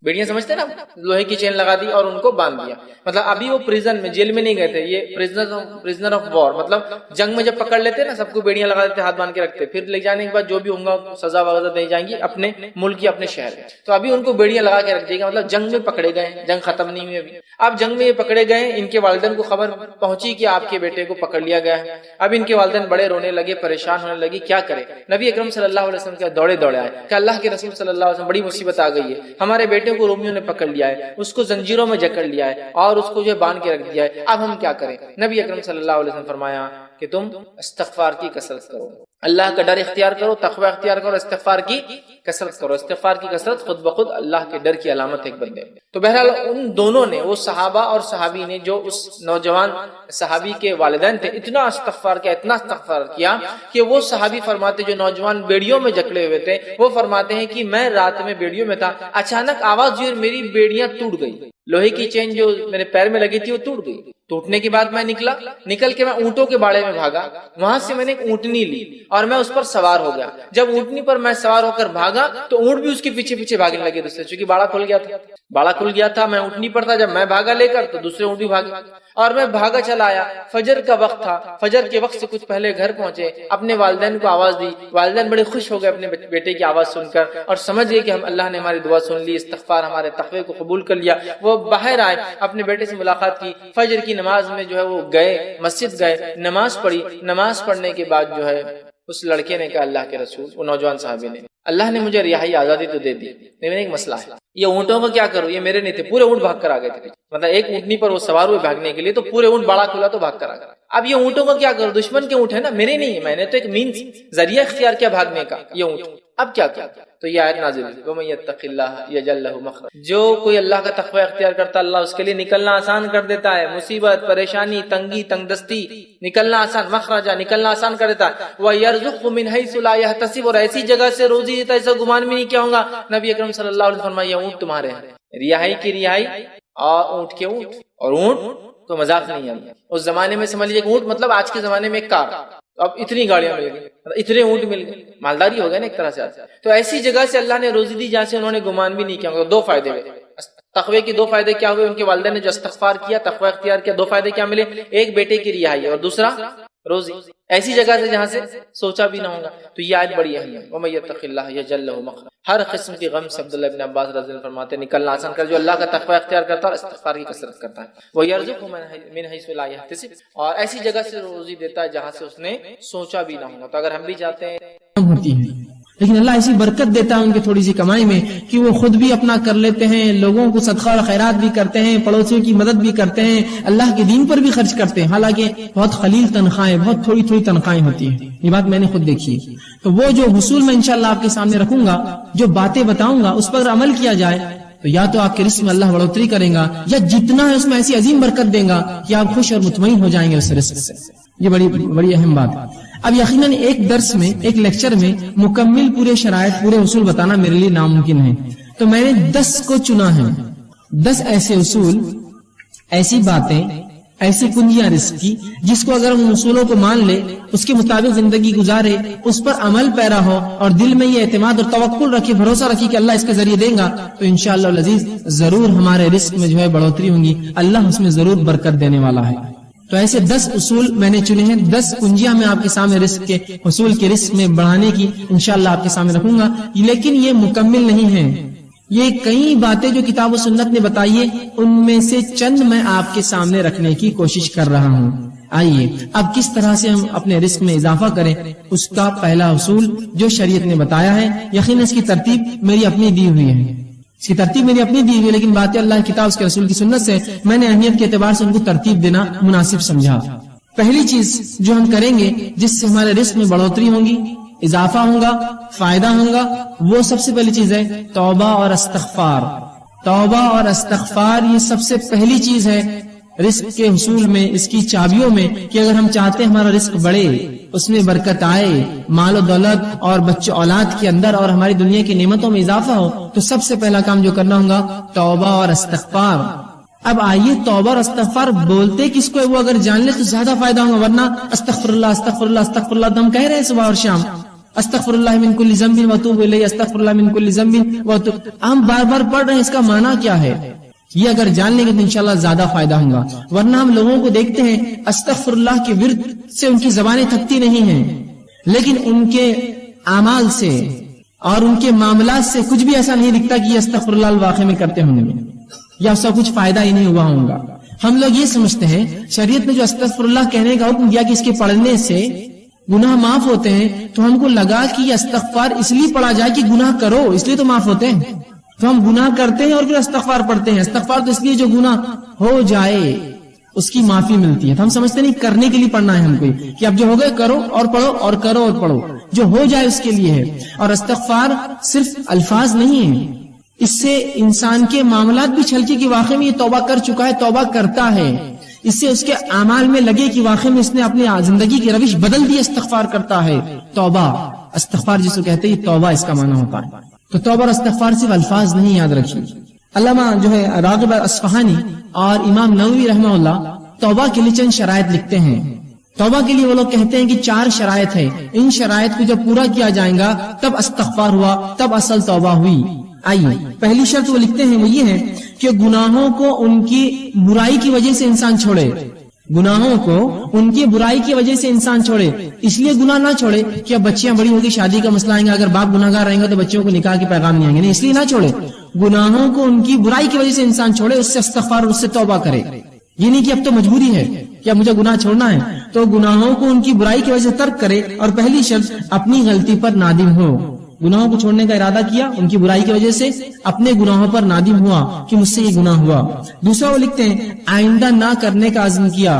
بیڑیاں سمجھتے نا، لوہے کی چین لگا دی اور ان کو باندھ دیا. مطلب ابھی وہ پریزن میں، جیل میں نہیں گئے تھے، یہ پریزنر آف وار، مطلب جنگ میں جب پکڑ لیتے نا سب کو بیڑیاں لگا دیتے، ہاتھ باندھ کے رکھتے، پھر لے جانے کے بعد جو بھی ہوگا سزا وغیرہ دی جائیں گی اپنے ملک کی، اپنے شہر. تو ابھی ان کو بیڑیاں لگا کے رکھ دی گئی، مطلب جنگ میں پکڑے گئے، جنگ ختم نہیں ہوئی ابھی. اب جنگ میں یہ پکڑے گئے، ان کے والدین کو خبر پہنچی کہ آپ کے بیٹے کو پکڑ لیا گیا ہے. اب ان کے والدین بڑے رونے لگے، پریشان ہونے لگے، کیا کرے. نبی اکرم صلی اللہ علیہ وسلم کے دوڑے آئے کہ اللہ کے رسول صلی اللہ علیہ وسلم بڑی مصیبت آ گئی ہے، ہمارے بیٹے کو رومیوں نے پکڑ لیا ہے، اس کو زنجیروں میں جکڑ لیا ہے اور اس کو جو باندھ کے رکھ دیا ہے، اب ہم کیا کریں. نبی اکرم صلی اللہ علیہ وسلم فرمایا کہ تم استغفار کی کثرت کرو، اللہ کا ڈر اختیار کرو، تقوی اختیار کرو، استغفار کی کثرت کرو. استغفار کی کثرت خود بخود اللہ کے ڈر کی علامت ایک بندے. تو بہرحال ان دونوں نے، وہ صحابہ اور صحابی نے، جو اس نوجوان صحابی کے والدین تھے، اتنا استغفار کیا کہ وہ صحابی فرماتے، جو نوجوان بیڑیوں میں جکڑے ہوئے تھے، وہ فرماتے ہیں کہ میں رات میں بیڑیوں میں تھا، اچانک آواز ہوئی اور میری بیڑیاں ٹوٹ گئی، لوہے کی چین جو میرے پیر میں لگی تھی وہ ٹوٹ گئی. ٹوٹنے کے بعد میں نکل کے میں اونٹوں کے باڑے میں بھاگا، وہاں سے میں نے ایک اونٹنی لی اور میں اس پر سوار ہو گیا. جب اونٹنی پر میں سوار ہو کر بھاگا تو اونٹ بھی اس کے پیچھے پیچھے بھاگنے لگے دوسرے، چونکہ باڑا کھل گیا تھا، میں اونٹنی پر تھا، جب میں بھاگا لے کر تو دوسرے اونٹ بھی بھاگے اور میں بھاگا چلا آیا. فجر کا وقت تھا، فجر کے وقت سے کچھ پہلے گھر پہنچے، اپنے والدین کو آواز دی. والدین بڑے خوش ہو گئے اپنے بیٹے کی آواز سن کر اور سمجھ گئے کہ اللہ نے ہماری دعا سن لی، استغفار ہمارے تقوی کو قبول کر لیا. وہ باہر آئے، اپنے بیٹے سے ملاقات کی، فجر کی نماز میں جو ہے وہ گئے، مسجد گئے، نماز پڑھی. نماز پڑھنے کے بعد جو ہے اس لڑکے نے کہا اللہ کے رسول، وہ نوجوان صحابی نے، اللہ نے مجھے رہائی آزادی تو دے دی، لیکن ایک مسئلہ ہے، یہ اونٹوں کا کیا کروں؟ یہ میرے نہیں تھے، پورے اونٹ بھاگ کر آ گئے تھے. مطلب ایک اونٹنی پر وہ سوار ہوئے بھاگنے کے لیے، تو پورے اونٹ باڑا کھلا تو بھاگ کر آ گئے. اب یہ اونٹوں کا کیا کروں؟ دشمن کے اونٹ ہے نا، میرے نہیں ہے، میں نے تو ایک مینس ذریعہ اختیار کیا بھاگنے کا، یہ اونٹ. اب کیا تو یہ آیت نازل ہوئی، وَمَن يَتَّقِ اللَّهَ يَجْعَل لَّهُ مَخْرَجًا. جو کوئی اللہ کا تقوی اختیار کرتا، اللہ اس کے لیے نکلنا آسان کر دیتا ہے. مصیبت، پریشانی، تنگی، تنگ دستی، نکلنا آسان، مخرجا، نکلنا آسان کر دیتا ہے. وَيَرْزُقْهُ مِنْ حَيْثُ لَا يَحْتَسِبُ، اور ایسی جگہ سے روزی دیتا ہے ایسا گمان بھی نہیں کیا ہوگا. نبی اکرم صلی اللہ علیہ وسلم فرمایا اونٹ تمہارے ہیں، رہائی کی رہائی اور اونٹ کے اونٹ، اور اونٹ تو مذاق نہیں ہے. اس زمانے میں سمجھ لیجیے اونٹ مطلب آج کے زمانے میں ایک کار، اب اتنی گاڑیاں مل گئی، اتنے اونٹ مل گئے، مالداری ہو گئے نا ایک طرح سے. تو ایسی جگہ سے اللہ نے روزی دی جہاں سے انہوں نے گمان بھی نہیں کیا ہوگا. دو فائدے ہوئے تقوی کے، دو فائدے کیا ہوئے؟ ان کے والدین نے جو استغفار کیا، تقوی اختیار کیا، دو فائدے کیا ملے؟ ایک بیٹے کی رہائی اور دوسرا روزی، ایسی جگہ سے جہاں سے سوچا بھی نہ ہوگا. تو یہ آیت بڑی اہم ہے، وَمَن يَتَّقِ اللَّهَ يَجْعَل لَّهُ مَخْرَجًا. ہر قسم کی غم سے عبداللہ ابن عباس رضی اللہ عنہ فرماتے ہیں نکلنا آسان کر جو اللہ کا تقوی اختیار کرتا ہے اور استغفار کی کثرت کرتا ہے. وَيَرْزُقْهُ مِنْ حَيْثُ لَا يَحْتَسِبُ، اور ایسی جگہ سے روزی دیتا ہے جہاں سے اس نے سوچا بھی نہ ہوگا. تو اگر ہم بھی چاہتے ہیں ہوتی ہیں، لیکن اللہ ایسی برکت دیتا ہے ان کی تھوڑی سی کمائی میں کہ وہ خود بھی اپنا کر لیتے ہیں، لوگوں کو صدقہ اور خیرات بھی کرتے ہیں، پڑوسیوں کی مدد بھی کرتے ہیں، اللہ کے دین پر بھی خرچ کرتے ہیں. حالانکہ بہت قلیل تنخواہیں، بہت تھوڑی تھوڑی تنخواہیں ہوتی ہیں، یہ بات میں نے خود دیکھی ہے. تو وہ جو حصول میں انشاءاللہ آپ کے سامنے رکھوں گا، جو باتیں بتاؤں گا، اس پر عمل کیا جائے تو یا تو آپ کے رزق میں اللہ بڑھوتری کرے گا، یا جتنا ہے اس میں ایسی عظیم برکت دے گا کہ آپ خوش اور مطمئن ہو جائیں گے اس رزق سے. یہ بڑی اہم بات ہے. اب یقیناً ایک درس میں، ایک لیکچر میں مکمل پورے شرائط، پورے اصول بتانا میرے لیے ناممکن ہے. تو میں نے 10 کو چنا ہے، 10 ایسے اصول، ایسی باتیں، ایسی کنجیاں رزق کی، جس کو اگر ہم اصولوں کو مان لے، اس کے مطابق زندگی گزارے، اس پر عمل پیرا ہو اور دل میں یہ اعتماد اور توکل رکھے، بھروسہ رکھے کہ اللہ اس کے ذریعے دیں گا، تو انشاءاللہ العزیز ضرور ہمارے رزق میں جو ہے بڑھوتری ہوں گی، اللہ اس میں ضرور برکت دینے والا ہے. تو ایسے 10 اصول میں نے چنے ہیں، 10 کنجیاں میں آپ کے سامنے رزق کے حصول کے رزق میں بڑھانے کی انشاءاللہ آپ کے سامنے رکھوں گا. لیکن یہ مکمل نہیں ہے، یہ کئی باتیں جو کتاب و سنت نے بتائی ہے ان میں سے چند میں آپ کے سامنے رکھنے کی کوشش کر رہا ہوں. آئیے اب کس طرح سے ہم اپنے رزق میں اضافہ کریں، اس کا پہلا اصول جو شریعت نے بتایا ہے، یقیناً اس کی ترتیب میری اپنی دی ہوئی ہے، اس کی ترتیب میری اپنی دی ہوئی، لیکن باتیں اللہ کی کتاب، اس کے رسول کی سنت سے میں نے اہمیت کے اعتبار سے ان کو ترتیب دینا مناسب سمجھا. پہلی چیز جو ہم کریں گے جس سے ہمارے رزق میں بڑھوتری ہوگی، اضافہ ہوگا، فائدہ ہوگا، وہ سب سے پہلی چیز ہے توبہ اور استغفار. توبہ اور استغفار یہ سب سے پہلی چیز ہے رزق کے حصول میں، اس کی چابیوں میں، کہ اگر ہم چاہتے ہیں ہمارا رزق بڑھے، اس میں برکت آئے، مال و دولت اور بچے اولاد کے اندر اور ہماری دنیا کی نعمتوں میں اضافہ ہو، تو سب سے پہلا کام جو کرنا ہوگا توبہ اور استغفار. اب آئیے توبہ اور استغفار بولتے کس کو ہے، وہ اگر جان لے تو زیادہ فائدہ ہوگا، ورنہ استغفر اللہ استغفر اللہ استغفر اللہ تو ہم کہہ رہے ہیں صبح اور شام، استغفر اللہ من کل ذنب واتوب الیہ، استغفر اللہ من کل ذنب واتوب، ہم بار بار پڑھ رہے ہیں، اس کا معنی کیا ہے؟ یہ اگر جان لیں گے تو انشاءاللہ زیادہ فائدہ ہوگا. ورنہ ہم لوگوں کو دیکھتے ہیں استغفر اللہ کے ورد سے ان کی زبانیں تھکتی نہیں ہیں، لیکن ان کے اعمال سے اور ان کے معاملات سے کچھ بھی ایسا نہیں دکھتا کہ یہ استغفر اللہ واقعی میں کرتے ہوں گے یا اس کا کچھ فائدہ ہی نہیں ہوا ہوگا. ہم لوگ یہ سمجھتے ہیں شریعت نے جو استغفر اللہ کہنے کا حکم دیا کہ اس کے پڑھنے سے گناہ معاف ہوتے ہیں، تو ہم کو لگا کہ یہ استغفار اس لیے پڑھا جائے کہ گناہ کرو، اس لیے تو معاف ہوتے ہیں. تو ہم گناہ کرتے ہیں اور پھر استغفار پڑھتے ہیں. استغفار تو اس لیے جو گناہ ہو جائے اس کی معافی ملتی ہے. تو ہم سمجھتے نہیں کرنے کے لیے پڑھنا ہے ہم کو کہ اب جو ہو گئے کرو اور پڑھو اور کرو اور پڑھو، جو ہو جائے اس کے لیے ہے. اور استغفار صرف الفاظ نہیں ہے، اس سے انسان کے معاملات بھی چھلکے کہ واقعی میں یہ توبہ کر چکا ہے، توبہ کرتا ہے. اس سے اس کے اعمال میں لگے کہ واقعی میں اس نے اپنی زندگی کی روش بدل دی، استغفار کرتا ہے. توبہ، استغفار جس کو کہتے ہیں یہ توبہ اس کا معنی ہوتا ہے. تو توبہ اور استغفار صرف الفاظ نہیں، یاد رکھیے. علامہ جو ہے راغب اصفہانی اور امام نووی رحمہ اللہ توبہ کے لیے چند شرائط لکھتے ہیں. توبہ کے لیے وہ لوگ کہتے ہیں کہ 4 شرائط ہے، ان شرائط کو جب پورا کیا جائے گا تب استغفار ہوا، تب اصل توبہ ہوئی. آئیے پہلی شرط وہ لکھتے ہیں، وہ یہ ہے کہ گناہوں کو ان کی برائی کی وجہ سے انسان چھوڑے. گناہوں کو ان کی برائی کی وجہ سے انسان چھوڑے. اس لیے گناہ نہ چھوڑے کہ اب بچیاں بڑی ہوگی، شادی کا مسئلہ آئیں گا، اگر باپ گناہ گار رہیں گے تو بچوں کو نکاح کے پیغام نہیں آئیں گے، نہیں، اس لیے نہ چھوڑے. گناہوں کو ان کی برائی کی وجہ سے انسان چھوڑے، اس سے استغفار، اس سے توبہ کرے. یہ نہیں کہ اب تو مجبوری ہے کہ اب مجھے گناہ چھوڑنا ہے، تو گناہوں کو ان کی برائی کی وجہ سے ترک کرے. اور پہلی شرط اپنی غلطی پر نادم ہو. گناہوں کو چھوڑنے کا ارادہ کیا، ان کی برائی کی وجہ سے اپنے گناہوں پر نادم ہوا کہ مجھ سے یہ گناہ ہوا. دوسرا وہ لکھتے ہیں آئندہ نہ کرنے کا عزم کیا،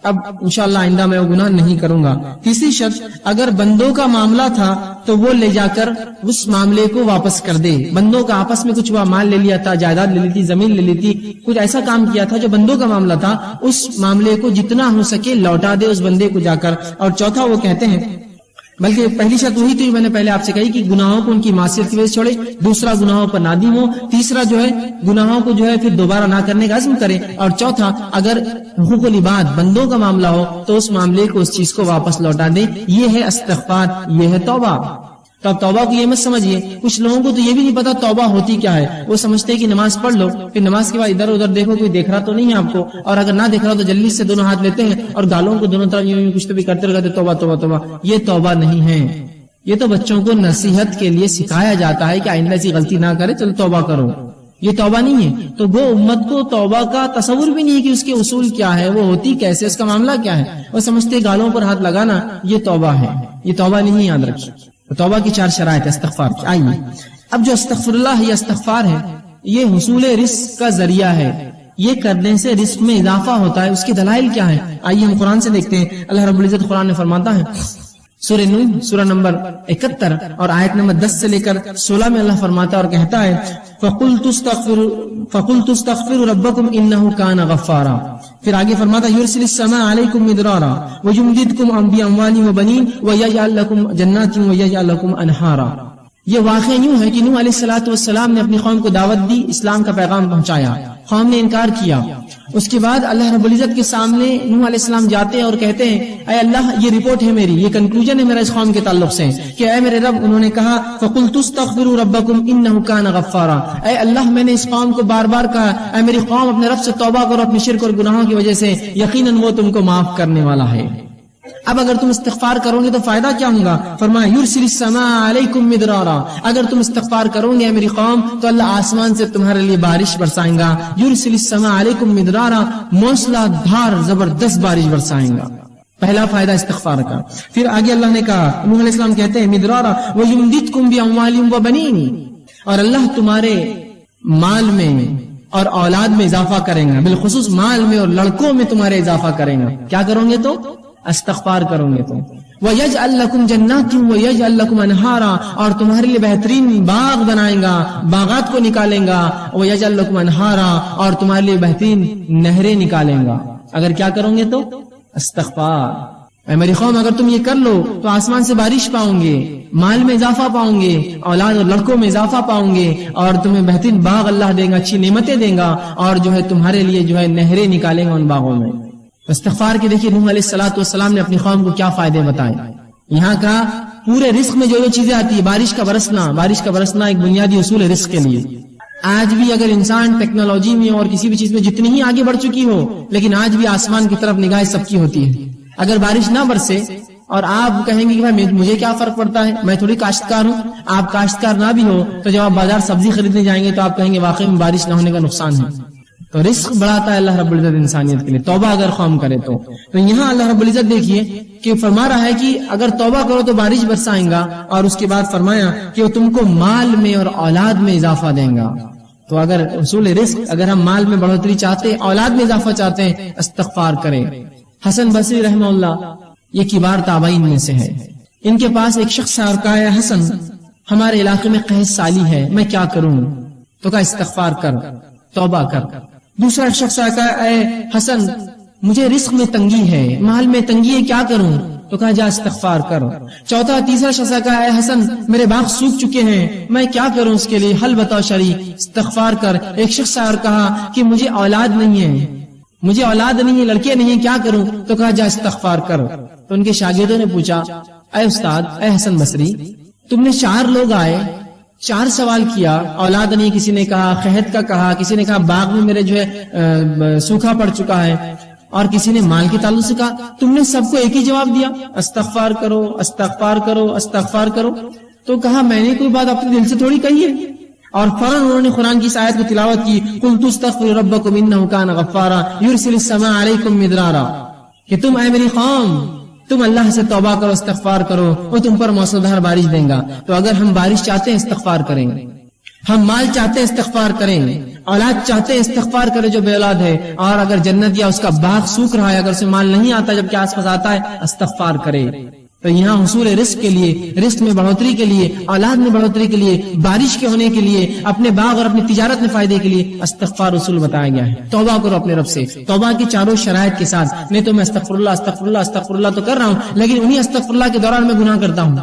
اب انشاءاللہ آئندہ میں وہ گناہ نہیں کروں گا. تیسری شرط اگر بندوں کا معاملہ تھا تو وہ لے جا کر اس معاملے کو واپس کر دے. بندوں کا آپس میں کچھ ہوا، مال لے لیا تھا، جائیداد لے لی تھی، زمین لے لی تھی، کچھ ایسا کام کیا تھا جو بندوں کا معاملہ تھا، اس معاملے کو جتنا ہو سکے لوٹا دے اس بندے کو جا کر. اور چوتھا وہ کہتے ہیں، بلکہ پہلی شرط وہی تھی میں نے پہلے آپ سے کہی کہ گناہوں کو ان کی معصیت کی وجہ سے چھوڑے. دوسرا گناہوں پر نادم ہو. تیسرا جو ہے گناہوں کو جو ہے پھر دوبارہ نہ کرنے کا عزم کرے. اور چوتھا اگر حقوق العباد بندوں کا معاملہ ہو تو اس معاملے کو، اس چیز کو واپس لوٹا دے. یہ ہے استغفار، یہ ہے توبہ. تو اب توبہ کو یہ مت سمجھیے، کچھ لوگوں کو تو یہ بھی نہیں پتا توبہ ہوتی کیا ہے. وہ سمجھتے کہ نماز پڑھ لو، پھر نماز کے بعد ادھر ادھر دیکھو کوئی دیکھ رہا تو نہیں ہے آپ کو، اور اگر نہ دیکھ رہا تو جلدی سے دونوں ہاتھ لیتے ہیں اور گالوں کو دونوں طرف یوں کچھ تو بھی کرتے رہتے، توبہ توبہ توبہ. یہ توبہ نہیں ہے. یہ تو بچوں کو نصیحت کے لیے سکھایا جاتا ہے کہ آئندہ ایسی غلطی نہ کرے، چلو توبہ کرو. یہ توبہ نہیں ہے. تو وہ امت کو توبہ کا تصور بھی نہیں ہے کہ اس کے اصول کیا ہے، وہ ہوتی کیسے، اس کا معاملہ کیا ہے. وہ سمجھتے گالوں پر ہاتھ لگانا یہ توبہ ہے. یہ توبہ نہیں، یاد رکھیے. توبہ کی 4 شرائط استغفار کی. آئیے اب جو استغفر اللہ یا استغفار ہے یہ حصول رزق کا ذریعہ ہے. یہ کرنے سے رزق میں اضافہ ہوتا ہے. اس کے دلائل کیا ہے؟ آئیے ہم قرآن سے دیکھتے ہیں. اللہ رب العزت قرآن میں فرماتا ہے، سورہ نون سورہ نمبر 71 اور آیت نمبر 10 سے لے کر 16 میں اللہ فرماتا ہے اور کہتا ہے فَقُلْتُ اسْتَغْفِرُوا رَبَّكُمْ إِنَّهُ كَانَ غَفَّارًا. پھر آگے فرماتا ہے يُرْسِلِ السَّمَاءَ عَلَيْكُمْ مِدْرَارًا وَيُمْدِدْكُمْ بِأَمْوَالٍ وَبَنِينَ وَيَجْعَلْ لَكُمْ جَنَّاتٍ وَيَجْعَلْ لَكُمْ أَنْهَارًا. یہ واقعہ یوں ہے کہ نوح علیہ الصلوۃ والسلام نے اپنی قوم کو دعوت دی، اسلام کا پیغام پہنچایا، قوم نے انکار کیا. اس کے بعد اللہ رب العزت کے سامنے نوح علیہ السلام جاتے ہیں اور کہتے ہیں اے اللہ یہ رپورٹ ہے میری، یہ کنکلوژن ہے میرا اس قوم کے تعلق سے کہ اے میرے رب، انہوں نے کہا فَقُلْتُ اسْتَغْفِرُوا رَبَّكُمْ إِنَّهُ كَانَ غَفَّارًا. اے اللہ میں نے اس قوم کو بار بار کہا اے میری قوم اپنے رب سے توبہ کرو اپنے شرک اور گناہوں کی وجہ سے، یقیناً وہ تم کو معاف کرنے والا ہے. اب اگر تم استغفار کرو گے تو فائدہ کیا ہوگا؟ فرمایا یرسل السماء علیکم مدرارا. اگر تم استغفار کرو گے میری قوم تو اللہ آسمان سے تمہارے لیے بارش برسائیں گا. یرسل السماء علیکم مدرارا، موسلا دھار زبردست بارش برسائیں گا. پہلا فائدہ استغفار کا. پھر آگے اللہ نے کہا، نوح علیہ السلام کہتے ہیں مدرارا وَيُمْدِدْكُمْ بِأَمْوَالٍ وَبَنِينَ، اور اللہ تمہارے مال میں اور اولاد میں اضافہ کریں گا، بالخصوص مال میں اور لڑکوں میں تمہارے اضافہ کریں گا. کیا کرو گے تو؟ استغفار کرو گے تو. وَيَجْعَلْ لَكُمْ جَنَّاتٍ وَيَجْعَلْ لَكُمْ أَنْهَارًا، اور تمہارے لیے بہترین باغ بنائیں گا، باغات کو نکالیں گا. وَيَجْعَلْ لَكُمْ أَنْهَارًا، اور تمہارے لیے بہترین نہریں نکالیں گا. اگر کیا کرو گے تو؟ استغفار. اے میری قوم اگر تم یہ کر لو تو آسمان سے بارش پاؤں گے، مال میں اضافہ پاؤں گے، اولاد اور لڑکوں میں اضافہ پاؤں گے، اور تمہیں بہترین باغ اللہ دے گا، اچھی نعمتیں دے گا، اور جو ہے تمہارے لیے جو ہے نہریں نکالیں گا ان باغوں میں. استغفار کے دیکھیے نوح علیہ الصلوۃ والسلام نے اپنی قوم کو کیا فائدے بتائے. یہاں کا پورے رزق میں جو چیزیں آتی ہے، بارش کا برسنا ایک بنیادی اصول ہے رزق کے لیے. آج بھی اگر انسان ٹیکنالوجی میں اور کسی بھی چیز میں جتنی ہی آگے بڑھ چکی ہو، لیکن آج بھی آسمان کی طرف نگاہ سب کی ہوتی ہے. اگر بارش نہ برسے اور آپ کہیں گے کہ بھائی مجھے کیا فرق پڑتا ہے، میں تھوڑی کاشتکار ہوں، آپ کاشتکار نہ بھی ہو تو جب آپ بازار سبزی خریدنے جائیں گے تو آپ کہیں گے واقعی میں بارش نہ ہونے کا نقصان ہے. تو رزق بڑھاتا ہے اللہ رب العزت انسانیت کے لیے، توبہ اگر قوم کرے تو یہاں اللہ رب العزت دیکھیے کہ فرما رہا ہے کہ اگر توبہ کرو تو بارش برسائیں گا، اور اس کے بعد فرمایا کہ وہ تم کو مال میں اور اولاد میں اضافہ دیں گا. تو اگر اصول رزق، اگر ہم مال میں بڑھوتری چاہتے ہیں، اولاد میں اضافہ چاہتے ہیں، استغفار کریں. حسن بصری رحمہ اللہ یہ کبار تابعین میں سے ہے. ان کے پاس ایک شخص آیا اور کہا حسن ہمارے علاقے میں قحط سالی ہے، میں کیا کروں؟ تو کہا استغفار کر، توبہ کر. دوسرا شخص آیا کہا اے حسن مجھے رزق میں تنگی ہے، مال میں تنگی ہے، کیا کروں؟ تو کہا جا استغفار کر. تیسرا شخص کہا اے حسن میرے باغ سوکھ چکے ہیں، میں کیا کروں اس کے لیے؟ حل بتاؤ شرعی، استغفار کر. ایک شخص اور کہا کہ مجھے اولاد نہیں ہے، لڑکے نہیں ہیں، کیا کروں؟ تو کہا جا استغفار کر. تو ان کے شاگردوں نے پوچھا اے استاد، اے حسن بصری، تم نے 4 لوگ آئے، 4 سوال کیا، اولاد نہیں، کسی نے کہا قحط کا کہا، کسی نے کہا باغ میں میرے جو ہے سوکھا پڑ چکا ہے، اور کسی نے مال کے تعلق سے کہا. تم نے سب کو ایک ہی جواب دیا، استغفار کرو، استغفار کرو، استغفار کرو. تو کہا میں نے کوئی بات اپنے دل سے تھوڑی کہی ہے. اور فوراً انہوں نے قرآن کی اس آیت کو تلاوت کی، قُلْتُ اسْتَغْفِرُوا رَبَّكُمْ إِنَّهُ كَانَ غَفَّارًا يُرْسِلِ السَّمَاءَ عَلَيْكُمْ مِدْرَارًا، کہ تم اے میری قوم تم اللہ سے توبہ کرو، استغفار کرو، وہ تم پر موسلادھار بارش دیں گا. تو اگر ہم بارش چاہتے ہیں استغفار کریں، ہم مال چاہتے ہیں استغفار کریں، اولاد چاہتے ہیں استغفار کرے جو بے اولاد ہے، اور اگر جنت یا اس کا باغ سوکھ رہا ہے، اگر اسے مال نہیں آتا جبکہ آس پاس آتا ہے، استغفار کرے. تو یہاں حصول رزق کے لیے، رزق میں بڑھوتری کے لیے، اولاد میں بڑھوتری کے لیے، بارش کے ہونے کے لیے، اپنے باغ اور اپنی تجارت میں فائدے کے لیے استغفار رسول بتایا گیا ہے. توبہ کرو اپنے رب سے، توبہ کی 4 شرائط کے ساتھ. نہیں تو میں استغفر اللہ استغفر اللہ استغفر اللہ تو کر رہا ہوں، لیکن انہی استغفر اللہ کے دوران میں گناہ کرتا ہوں.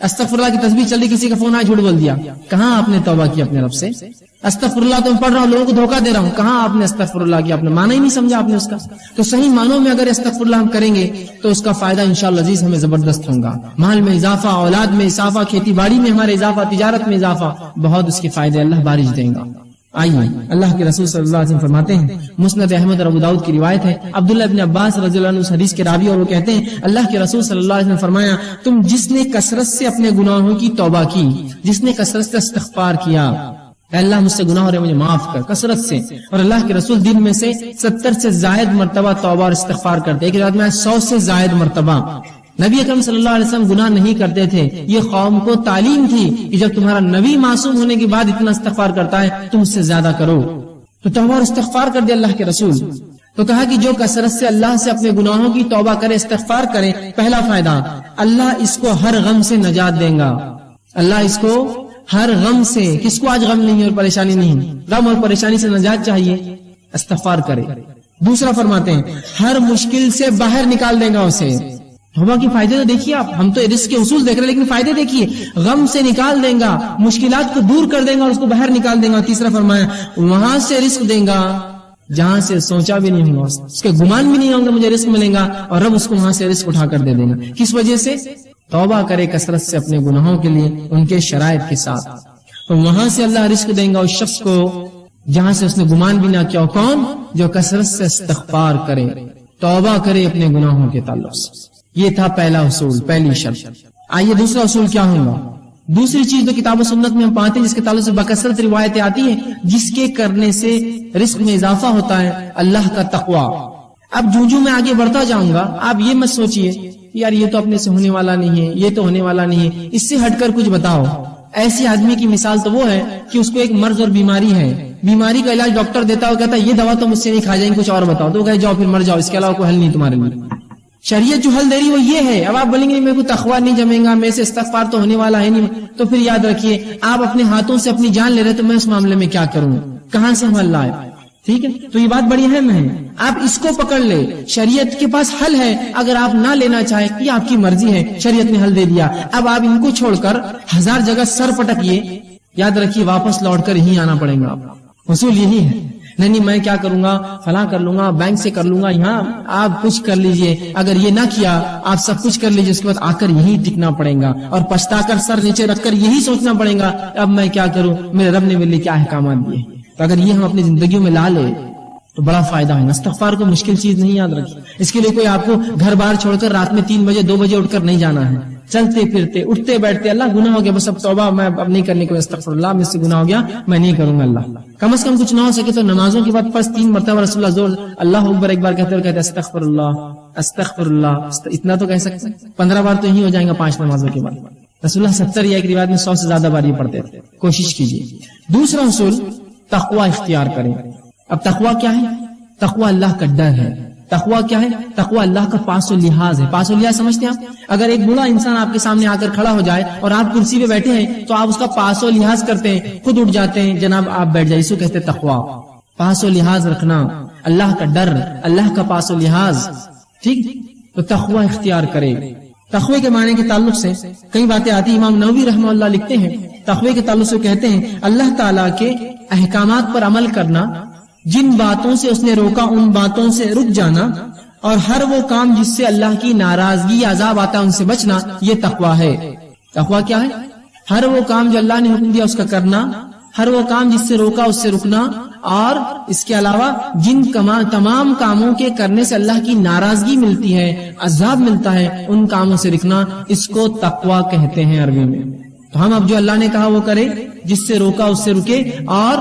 استغفر اللہ کی تسبیح چل رہی، کسی کا فون آیا جھوٹ بول دیا، کہاں آپ نے توبہ کی اپنے رب سے؟ استغفر اللہ تو میں پڑھ رہا ہوں، لوگوں کو دھوکہ دے رہا ہوں، کہاں آپ نے استغفر اللہ کیا؟ آپ نے معنی ہی نہیں سمجھا آپ نے اس کا. تو صحیح معنوں میں اگر استغفر اللہ ہم کریں گے تو اس کا فائدہ انشاءاللہ عزیز ہمیں زبردست ہوگا. مال میں اضافہ، اولاد میں اضافہ، کھیتی باڑی میں ہمارے اضافہ، تجارت میں اضافہ، بہت اس کے فائدے اللہ بارش دیں گا. آئیے اللہ کے رسول صلی اللہ علیہ وسلم فرماتے ہیں، مسند احمد اور ابو داؤد کی روایت ہے، عبداللہ ابن عباس رضی اللہ عنہ اس حدیث کے راوی، اور وہ کہتے ہیں اللہ کے رسول صلی اللہ علیہ وسلم فرمایا تم جس نے کثرت سے اپنے گناہوں کی توبہ کی، جس نے کثرت سے استغفار کیا، اے اللہ مجھ سے گناہ ہو رہے مجھے معاف کر، کثرت سے. اور اللہ کے رسول دن میں سے 70 سے زائد مرتبہ توبہ اور استغفار کرتے، ایک روایت میں 100 سے زائد مرتبہ. نبی اکرم صلی اللہ علیہ وسلم گناہ نہیں کرتے تھے، یہ قوم کو تعلیم تھی کہ جب تمہارا نبی معصوم ہونے کے بعد اتنا استغفار کرتا ہے تم اس سے زیادہ کرو. تو توبہ اور استغفار کر دیا اللہ کے رسول. تو کہا کہ جو کثرت سے اللہ سے اپنے گناہوں کی توبہ کرے، استغفار کرے، پہلا فائدہ اللہ اس کو ہر غم سے نجات دیں گا. اللہ اس کو ہر غم سے، کس کو آج غم نہیں اور پریشانی نہیں، غم اور پریشانی سے نجات چاہیے، استغفار کرے. دوسرا فرماتے ہیں ہر مشکل سے باہر نکال دیں گا اسے. توبہ کی فائدے تو دیکھیے آپ، ہم تو رزق کے اصول دیکھ رہے ہیں لیکن فائدے دیکھیے، غم سے نکال دیں گا، مشکلات کو دور کر دیں گا اور اس کو باہر نکال دیں گا. تیسرا فرمایا وہاں سے رزق دیں گا جہاں سے سوچا بھی نہیں ہوگا، اس کے گمان بھی نہیں ہوگا مجھے رزق ملے گا، اور رب اس کو وہاں سے رزق اٹھا کر دے دیں گا. کس وجہ سے؟ توبہ کرے کثرت سے اپنے گناہوں کے لیے، ان کے شرائط کے ساتھ. تو وہاں سے اللہ رزق دیں گا اس شخص کو جہاں سے اس نے گمان بھی نہ کیا. کون؟ جو کثرت سے استغفار کرے، توبہ کرے اپنے گناہوں کے تعلق سے. یہ تھا پہلا اصول، پہلی شرط. آئیے دوسرا اصول کیا ہوگا؟ دوسری چیز تو کتاب و سنت میں ہم پاتے ہیں جس کے تعلق سے بکثرت روایتیں آتی ہیں، جس کے کرنے سے رزق میں اضافہ ہوتا ہے، اللہ کا تقوی. اب جو میں آگے بڑھتا جاؤں گا آپ یہ مت سوچئے یار یہ تو اپنے سے ہونے والا نہیں ہے، یہ تو ہونے والا نہیں ہے، اس سے ہٹ کر کچھ بتاؤ. ایسی آدمی کی مثال تو وہ ہے کہ اس کو ایک مرض اور بیماری ہے، بیماری کا علاج ڈاکٹر دیتا ہے، کہتا ہے یہ دوا تو مجھ سے نہیں کھا جائیں، کچھ اور بتاؤ. تو وہ کہے جاؤ پھر مر جاؤ، اس کے علاوہ کوئی حل نہیں تمہارے لیے. شریعت جو حل دے رہی وہ یہ ہے. اب آپ بولیں گے میرے کو تقویٰ نہیں جمے گا، میرے سے استغفار تو ہونے والا ہے نہیں، تو پھر یاد رکھیے آپ اپنے ہاتھوں سے اپنی جان لے رہے تو میں اس معاملے میں کیا کروں، کہاں سے ہم حل لائے؟ ٹھیک ہے، تو یہ بات بڑی اہم ہے. آپ اس کو پکڑ لے، شریعت کے پاس حل ہے. اگر آپ نہ لینا چاہیں یہ آپ کی مرضی ہے، شریعت نے حل دے دیا. اب آپ ان کو چھوڑ کر 1000 جگہ سر پٹکیے، یاد رکھیے واپس لوٹ کر ہی آنا پڑے گا. اصول یہی ہے. نہیں میں کیا کروں گا، فلاں کر لوں گا، بینک سے کر لوں گا، یہاں آپ کچھ کر لیجئے، اگر یہ نہ کیا آپ سب کچھ کر لیجئے، اس کے بعد آ کر یہی ٹکنا پڑے گا اور پچھتا کر سر نیچے رکھ کر یہی سوچنا پڑے گا اب میں کیا کروں، میرے رب نے میرے لیے کیا احکامات دیے. تو اگر یہ ہم اپنی زندگیوں میں لا لے تو بڑا فائدہ ہے. استغفار کو مشکل چیز نہیں یاد رکھیے. اس کے لیے کوئی آپ کو گھر بار چھوڑ کر رات میں 3 بجے 2 بجے اٹھ کر نہیں جانا ہے. چلتے پھرتے اٹھتے بیٹھتے اللہ گناہ ہو گیا بس اب توبہ، میں اب نہیں کرنے کو، استغفر اللہ مجھ سے گناہ ہو گیا میں نہیں کروں گا. اللہ کم از کم کچھ نہ ہو سکے تو نمازوں کے بعد فرض 3 مرتبہ رسول اللہ زور اللہ اکبر ایک بار کہتے ہوئے کہتے استغفر اللہ استغفر اللہ، اتنا تو کہہ سکتے ہیں. 15 بار تو یہی ہو جائیں گا 5 نمازوں کے بعد. رسول اللہ 70 یا ایک روایت میں 100 سے زیادہ بار یہ پڑھتے تھے. کوشش کیجیے. دوسرا اصول تقوی اختیار کریں. اب تقوی کیا ہے؟ تقوی اللہ کا ڈر ہے. تقوی کیا ہے؟ تقوی اللہ کا پاس و لحاظ ہے. پاس و لحاظ سمجھتے ہیں آپ؟ اگر ایک بوڑھا انسان آپ کے سامنے آ کر کھڑا ہو جائے اور آپ کرسی پہ بیٹھے ہیں تو آپ اس کا پاس و لحاظ کرتے ہیں، خود اٹھ جاتے ہیں، جناب آپ بیٹھ جائیں. اسے کہتے ہیں تقوی. پاس و لحاظ رکھنا، اللہ کا ڈر، اللہ کا پاس و لحاظ. ٹھیک، تو تقوی اختیار کرے. تقوی کے معنی کے تعلق سے کئی باتیں آتی. امام نووی رحمہ اللہ لکھتے ہیں تقوی کے تعلق سے کہتے ہیں اللہ تعالیٰ کے احکامات پر عمل کرنا، جن باتوں سے اس نے روکا ان باتوں سے رک جانا، اور ہر وہ کام جس سے اللہ کی ناراضگی یا عذاب آتا ہے ان سے بچنا، یہ تقوی ہے. تقوی کیا ہے؟ ہر وہ کام جو اللہ نے حکم دیا اس کا کرنا، ہر وہ کام جس سے روکا اس سے رکنا، اور اس کے علاوہ جن تمام کاموں کے کرنے سے اللہ کی ناراضگی ملتی ہے، عذاب ملتا ہے، ان کاموں سے رکنا، اس کو تقوی کہتے ہیں عربی میں. تو ہم اب جو اللہ نے کہا وہ کریں، جس سے روکا اس سے رکے، اور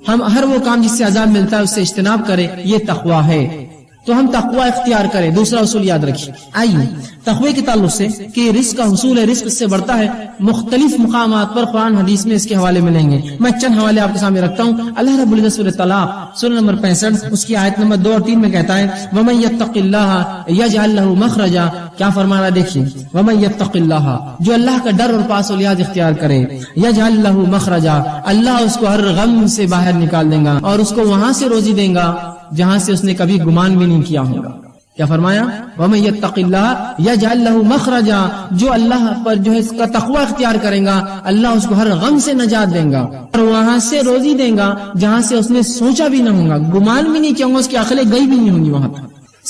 ہم ہر وہ کام جس سے عذاب ملتا ہے اس سے اجتناب کرے، یہ تقوی ہے. تو ہم تقوی اختیار کریں. دوسرا اصول یاد رکھیے. آئیے تقوی کے تعلق سے کہ رزق کا حصول ہے، رزق اس سے بڑھتا ہے، مختلف مقامات پر قرآن حدیث میں اس کے حوالے ملیں گے. میں چند حوالے آپ کے سامنے رکھتا ہوں. اللہ رب العزت سورۃ طلاق سورہ نمبر 65 اس کی آیت نمبر 2 اور 3 میں کہتا ہے وَمَن يَتَّقِ اللَّهَ يَجْعَل لَّهُ مَخْرَجًا. کیا فرما رہا دیکھیے، وَمَن يَتَّقِ اللَّهَ، جو اللہ کا ڈر اور پاس و لحاظ اختیار کرے، يَجْعَل لَّهُ مَخْرَجًا، اللہ اس کو ہر غم سے باہر نکال دے گا اور اس کو وہاں سے روزی دے گا جہاں سے اس نے کبھی گمان بھی نہیں کیا ہوگا. کیا فرمایا؟ وَمَن يَتَّقِ اللَّهَ يَجْعَل لَّهُ مَخْرَجًا، جو اللہ پر جو ہے اس کا تقوی اختیار کرے گا اللہ اس کو ہر غم سے نجات دے گا اور وہاں سے روزی دے گا جہاں سے اس نے سوچا بھی نہ ہوگا، گمان بھی نہیں کیا ہوگا، اس کی عقلیں گئی بھی نہیں ہوں گی. وہاں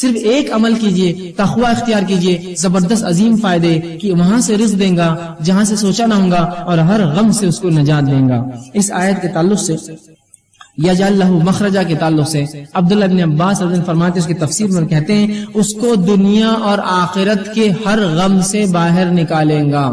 صرف ایک عمل کیجئے، تقوی اختیار کیجئے، زبردست عظیم فائدے کہ وہاں سے رزق دے گا جہاں سے سوچا نہ ہوگا اور ہر غم سے اس کو نجات دے گا. اس آیت کے تعلق سے یجعل لہ مخرجا کے تعلق سے عبداللہ بن عباس رضی اللہ عنہ فرماتے ہیں، اس کی تفسیر میں کہتے ہیں اس کو دنیا اور آخرت کے ہر غم سے باہر نکالیں گا،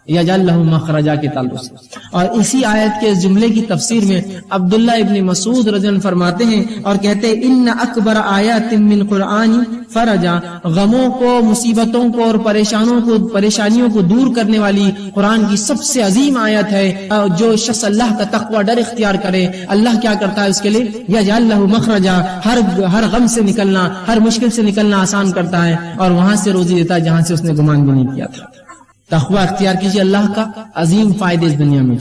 یجعل لہ مخرجا کے تعلق سے. اور اسی آیت کے جملے کی تفسیر میں عبداللہ ابن مسعود رضی اللہ عنہ فرماتے ہیں اور کہتے ہیں ان اکبر آیات من قرآن فرجا، غموں کو، مصیبتوں کو اور پریشانیوں کو دور کرنے والی قرآن کی سب سے عظیم آیت ہے. جو شخص اللہ کا تقوی ڈر اختیار کرے اللہ کیا کرتا ہے اس کے لیے یجعل لہ مخرجا، ہر غم سے نکلنا، ہر مشکل سے نکلنا آسان کرتا ہے اور وہاں سے روزی دیتا ہے جہاں سے اس نے گمان بھی نہیں کیا تھا. تقوی اختیار کیجیے، اللہ کا عظیم فائدے اس دنیا میں،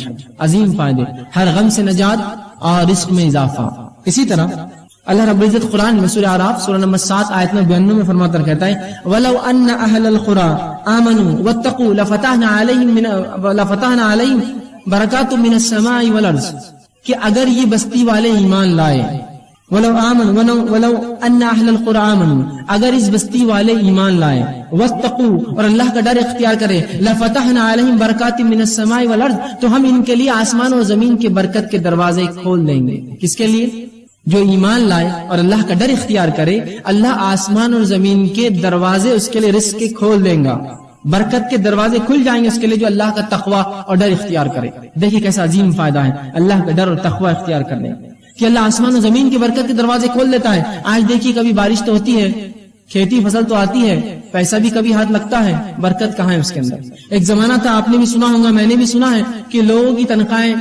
عظیم فائدے، ہر غم سے نجات اور رزق میں اضافہ. اسی طرح اللہ رب العزت قرآن میں سورہ اعراف سورہ نمبر 7 آیت نمبر 92 میں فرماتا کہتا ہے وَلَوْ أَنَّ أَهْلَ الْقُرَىٰ آمَنُوا وَاتَّقُوا لَفَتَحْنَا عَلَيْهِمْ بَرَكَاتٌ مِّنَ السَّمَاءِ وَالْأَرْضِ، کہ اگر یہ بستی والے ایمان لائے، ولو ان اہل القرآن آمنوا، اگر اس بستی والے ایمان لائے، واتقوا اور اللہ کا ڈر اختیار کرے، لفتحنا علیہم برکات من السماء والارض، تو ہم ان کے لیے آسمان اور زمین کے برکت کے دروازے کھول دیں گے. کس کے لیے؟ جو ایمان لائے اور اللہ کا ڈر اختیار کرے اللہ آسمان اور زمین کے دروازے اس کے لیے رزق کے کھول دیں گا، برکت کے دروازے کھل جائیں گے اس کے لیے جو اللہ کا تقوی اور ڈر اختیار کرے. دیکھیے کیسا عظیم فائدہ ہے اللہ کا ڈر اور تقوی اختیار کرنے کہ اللہ آسمان و زمین کی برکت کے دروازے کھول دیتا ہے. آج دیکھیے کبھی بارش تو ہوتی ہے، کھیتی فصل تو آتی ہے، پیسہ بھی کبھی ہاتھ لگتا ہے، برکت کہاں ہے اس کے اندر؟ ایک زمانہ تھا، آپ نے بھی سنا ہوگا، میں نے بھی سنا ہے کہ لوگوں کی تنخواہیں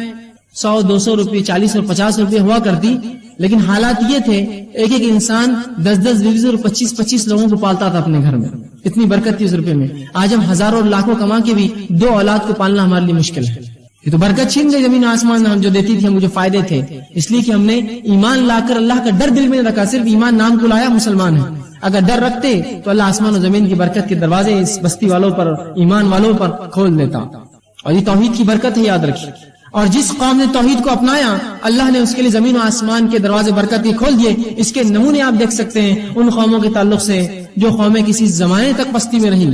100-200 روپے، 40 اور 50 روپے ہوا کرتی، لیکن حالات یہ تھے ایک ایک انسان 10-10, 20 اور 25-25 لوگوں کو پالتا تھا اپنے گھر میں. اتنی برکت تھی اس روپے میں. آج ہم ہزاروں اور لاکھوں کما کے بھی 2 اولاد کو پالنا ہمارے لیے مشکل ہے. یہ تو برکت چھین گئی زمین آسمان ہم جو دیتی تھی، ہم جو فائدے تھے، اس لیے کہ ہم نے ایمان لا کر اللہ کا ڈر دل میں رکھا. صرف ایمان نام کو لایا، مسلمان ہے. اگر ڈر رکھتے تو اللہ آسمان و زمین کی برکت کے دروازے اس بستی والوں پر، ایمان والوں پر کھول دیتا. اور یہ توحید کی برکت ہے، یاد رکھیے. اور جس قوم نے توحید کو اپنایا اللہ نے اس کے لیے زمین و آسمان کے دروازے برکت کے کھول دیے. اس کے نمونے آپ دیکھ سکتے ہیں ان قوموں کے تعلق سے جو قومیں کسی زمانے تک پستی میں رہیں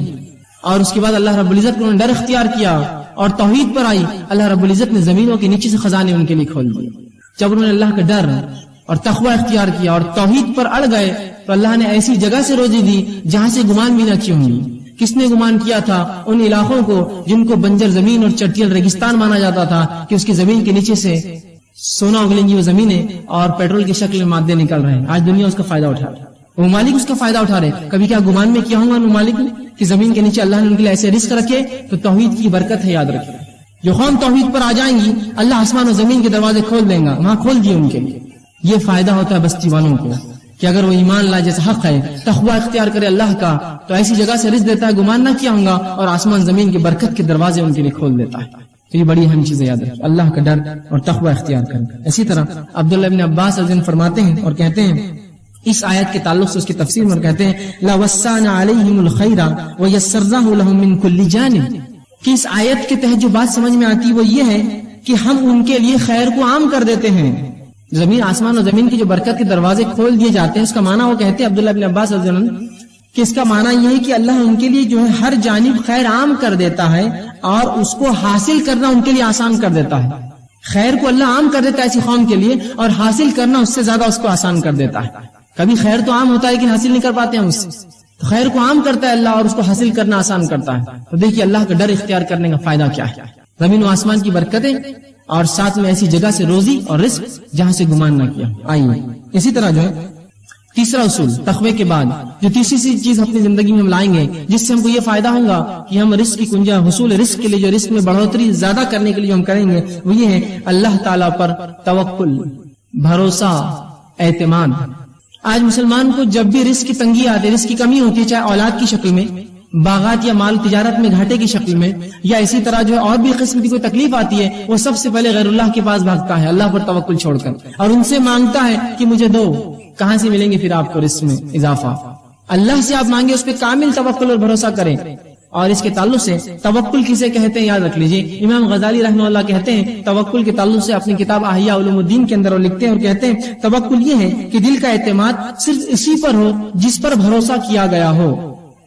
اور اس کے بعد اللہ رب العزت نے ڈر اختیار کیا اور توحید پر آئی. اللہ رب العزت نے زمینوں کے نیچے سے خزانے ان کے لیے کھول دیے. جب انہوں نے اللہ کا ڈر اور تقوی اختیار کیا اور توحید پر اڑ گئے تو اللہ نے ایسی جگہ سے روزی دی جہاں سے گمان بھی نہ کی ہوں گی. کس نے گمان کیا تھا؟ ان علاقوں کو جن کو بنجر زمین اور چٹیل ریگستان مانا جاتا تھا کہ اس کی زمین کے نیچے سے سونا اگلیں گی وہ زمینیں اور پیٹرول کی شکل میں مادے نکل رہے ہیں. آج دنیا اس کا فائدہ اٹھا رہا ہے, ممالک اس کا فائدہ اٹھا رہے ہیں. کبھی کیا گمان میں کیا ہوں گا ممالک نے کہ زمین کے نیچے اللہ نے ان کے لیے ایسے رزق رکھے؟ تو توحید کی برکت ہے, یاد رکھیں. جو قوم توحید پر آ جائیں گی اللہ آسمان و زمین کے دروازے کھول دیں گا, وہاں کھول دیے ان کے لیے. یہ فائدہ ہوتا ہے بستی والوں کو کہ اگر وہ ایمان لائے, جیسے حق ہے, تقوی اختیار کرے اللہ کا, تو ایسی جگہ سے رزق دیتا ہے گمان نہ کیا ہوں گا اور آسمان زمین کی برکت کے دروازے ان کے لیے کھول دیتا ہے. تو یہ بڑی اہم چیزیں یاد رکھیں, اللہ کا ڈر اور تقوی اختیار کریں. اسی طرح عبداللہ ابن عباس رضی اللہ عنہ فرماتے ہیں اور کہتے ہیں اس آیت کے تعلق سے اس کی تفسیر میں کہتے ہیں لا وسعنا علیہم الخیر ویسرناہ لهم من کل جانب, کہ اس آیت کے تحت جو بات سمجھ میں آتی وہ یہ ہے کہ ہم ان کے لیے خیر کو عام کر دیتے ہیں. زمین آسمان اور زمین کی جو برکت کے دروازے کھول دیے جاتے ہیں, اس کا معنی وہ کہتے ہیں عبداللہ بن عباس رضی اللہ عنہ کہ اس کا معنی یہ ہے کہ اللہ ان کے لیے جو ہے ہر جانب خیر عام کر دیتا ہے اور اس کو حاصل کرنا ان کے لیے آسان کر دیتا ہے. خیر کو اللہ عام کر دیتا ہے ایسی قوم کے لیے اور حاصل کرنا اس سے زیادہ اس کو آسان کر دیتا ہے. کبھی خیر تو عام ہوتا ہے لیکن حاصل نہیں کر پاتے ہیں اس سے, تو خیر کو عام کرتا ہے اللہ اور اس کو حاصل کرنا آسان کرتا ہے. تو دیکھیے اللہ کا ڈر اختیار کرنے کا فائدہ کیا ہے, زمین و آسمان کی برکتیں اور ساتھ میں ایسی جگہ سے روزی اور رزق جہاں سے گمان نہ کیا. آئیے اسی طرح جو ہے تیسرا اصول تقوی کے بعد جو تیسری چیز اپنی زندگی میں لائیں گے جس سے ہم کو یہ فائدہ ہوگا کہ ہم رزق کی کنجا حصول رزق کے لیے جو رزق میں بڑھوتری زیادہ کرنے کے لیے ہم کریں گے وہ یہ ہے اللہ تعالیٰ پر توکل, بھروسہ, اعتماد. آج مسلمان کو جب بھی رزق کی تنگی آتی ہے, رزق کی کمی ہوتی ہے, چاہے اولاد کی شکل میں, باغات یا مال تجارت میں گھاٹے کی شکل میں, یا اسی طرح جو ہے اور بھی قسم کی کوئی تکلیف آتی ہے, وہ سب سے پہلے غیر اللہ کے پاس بھاگتا ہے اللہ پر توکل چھوڑ کر اور ان سے مانگتا ہے کہ مجھے دو. کہاں سے ملیں گے پھر آپ کو رزق میں اضافہ؟ اللہ سے آپ مانگے, اس پہ کامل توکل اور بھروسہ کریں. اور اس کے تعلق سے توکل کسے کہتے ہیں یاد رکھ لیجئے. امام غزالی رحمہ اللہ کہتے ہیں توکل کے تعلق سے اپنی کتاب احیاء علوم الدین کے اندر وہ لکھتے ہیں اور کہتے ہیں توکل یہ ہے کہ دل کا اعتماد صرف اسی پر ہو جس پر بھروسہ کیا گیا ہو.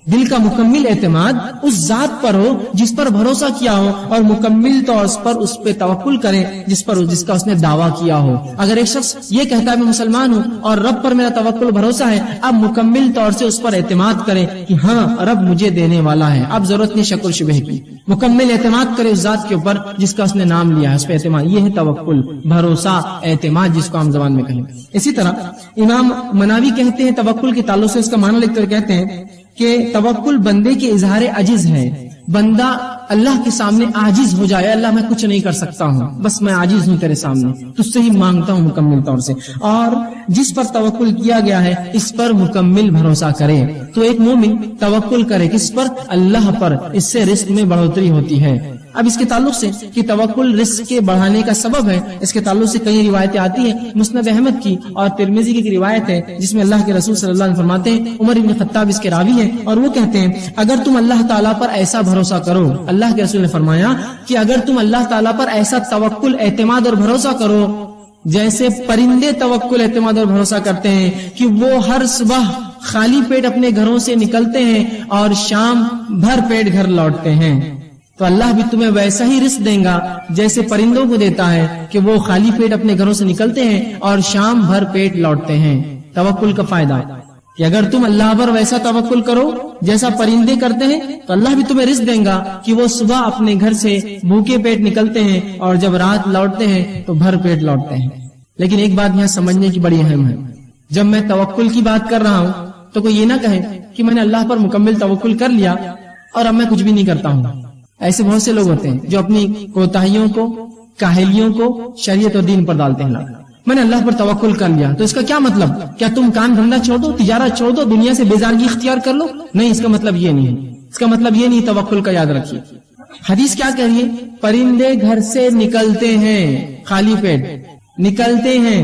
دل کا مکمل اعتماد اس ذات پر ہو جس پر بھروسہ کیا ہو اور مکمل طور پر اس پہ توکل کرے جس کا اس نے دعویٰ کیا ہو. اگر ایک شخص یہ کہتا ہے میں مسلمان ہوں اور رب پر میرا توکل بھروسہ ہے, اب مکمل طور سے اس پر اعتماد کرے کہ ہاں رب مجھے دینے والا ہے, اب ضرورت نہیں شک و شبہ کی. مکمل اعتماد کرے اس ذات کے اوپر جس کا اس نے نام لیا ہے, اس پہ اعتماد. یہ ہے توکل, بھروسہ, اعتماد جس کو ہم زبان میں کہیں. اسی طرح امام مناوی کہتے ہیں توکل کے تعلق سے اس کا معنی لکھ کر کہتے ہیں کہ توکل بندے کے اظہار عجز ہے. بندہ اللہ کے سامنے عاجز ہو جائے, اللہ میں کچھ نہیں کر سکتا ہوں, بس میں عاجز ہوں تیرے سامنے, تجھ سے ہی مانگتا ہوں مکمل طور سے. اور جس پر توکل کیا گیا ہے اس پر مکمل بھروسہ کرے. تو ایک مومن توکل کرے کس پر؟ اللہ پر. اس سے رزق میں بڑھوتری ہوتی ہے. اب اس کے تعلق سے کہ توکل رزق کے بڑھانے کا سبب ہے, اس کے تعلق سے کئی روایتیں آتی ہیں. مسند احمد کی اور ترمذی کی روایت ہے جس میں اللہ کے رسول صلی اللہ علیہ وسلم فرماتے ہیں, عمر بن خطاب اس کے راوی ہیں اور وہ کہتے ہیں اگر تم اللہ تعالیٰ پر ایسا بھروسہ کرو, اللہ کے رسول نے فرمایا کہ اگر تم اللہ تعالیٰ پر ایسا توکل, اعتماد اور بھروسہ کرو جیسے پرندے توکل, اعتماد اور بھروسہ کرتے ہیں کہ وہ ہر صبح خالی پیٹ اپنے گھروں سے نکلتے ہیں اور شام بھر پیٹ گھر لوٹتے ہیں, تو اللہ بھی تمہیں ویسا ہی رزق دیں گا جیسے پرندوں کو دیتا ہے کہ وہ خالی پیٹ اپنے گھروں سے نکلتے ہیں اور شام بھر پیٹ لوٹتے ہیں. توکل کا فائدہ کہ اگر تم اللہ پر ویسا توکل کرو جیسا پرندے کرتے ہیں تو اللہ بھی تمہیں رزق دیں گا کہ وہ صبح اپنے گھر سے بھوکے پیٹ نکلتے ہیں اور جب رات لوٹتے ہیں تو بھر پیٹ لوٹتے ہیں. لیکن ایک بات یہاں سمجھنے کی بڑی اہم ہے, جب میں توکل کی بات کر رہا ہوں تو کوئی یہ نہ کہے کہ میں نے اللہ پر مکمل توکل کر لیا اور اب میں کچھ بھی نہیں کرتا ہوں. ایسے بہت سے لوگ ہوتے ہیں جو اپنی کوتاہیوں کو, کاہلیوں کو شریعت اور دین پر ڈالتے ہیں. میں نے اللہ پر توکل کر لیا تو اس کا کیا مطلب؟ کیا تم کام دھندا چھوڑ دو, تجارت چھوڑ دو, دنیا سے بیزارگی اختیار کر لو؟ نہیں, اس کا مطلب یہ نہیں ہے. اس کا مطلب یہ نہیں توکل کا, یاد رکھیے. حدیث کیا کہہ رہی ہے؟ پرندے گھر سے نکلتے ہیں, خالی پیٹ نکلتے ہیں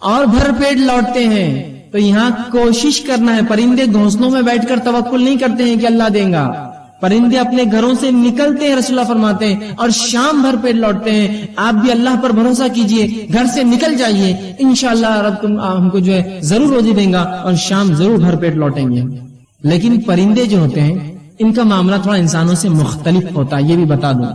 اور بھر پیٹ لوٹتے ہیں. تو یہاں کوشش کرنا ہے. پرندے گھونسلوں میں بیٹھ کر توکل نہیں کرتے ہیں کہ اللہ دے گا, پرندے اپنے گھروں سے نکلتے ہیں رسول اللہ فرماتے ہیں اور شام بھر پیٹ لوٹتے ہیں. آپ بھی اللہ پر بھروسہ کیجئے, گھر سے نکل جائیے, انشاءاللہ رب ہم کو جو ہے ضرور روزی دیں گا اور شام ضرور بھر پیٹ لوٹیں گے. لیکن پرندے جو ہوتے ہیں ان کا معاملہ تھوڑا انسانوں سے مختلف ہوتا ہے, یہ بھی بتا دوں.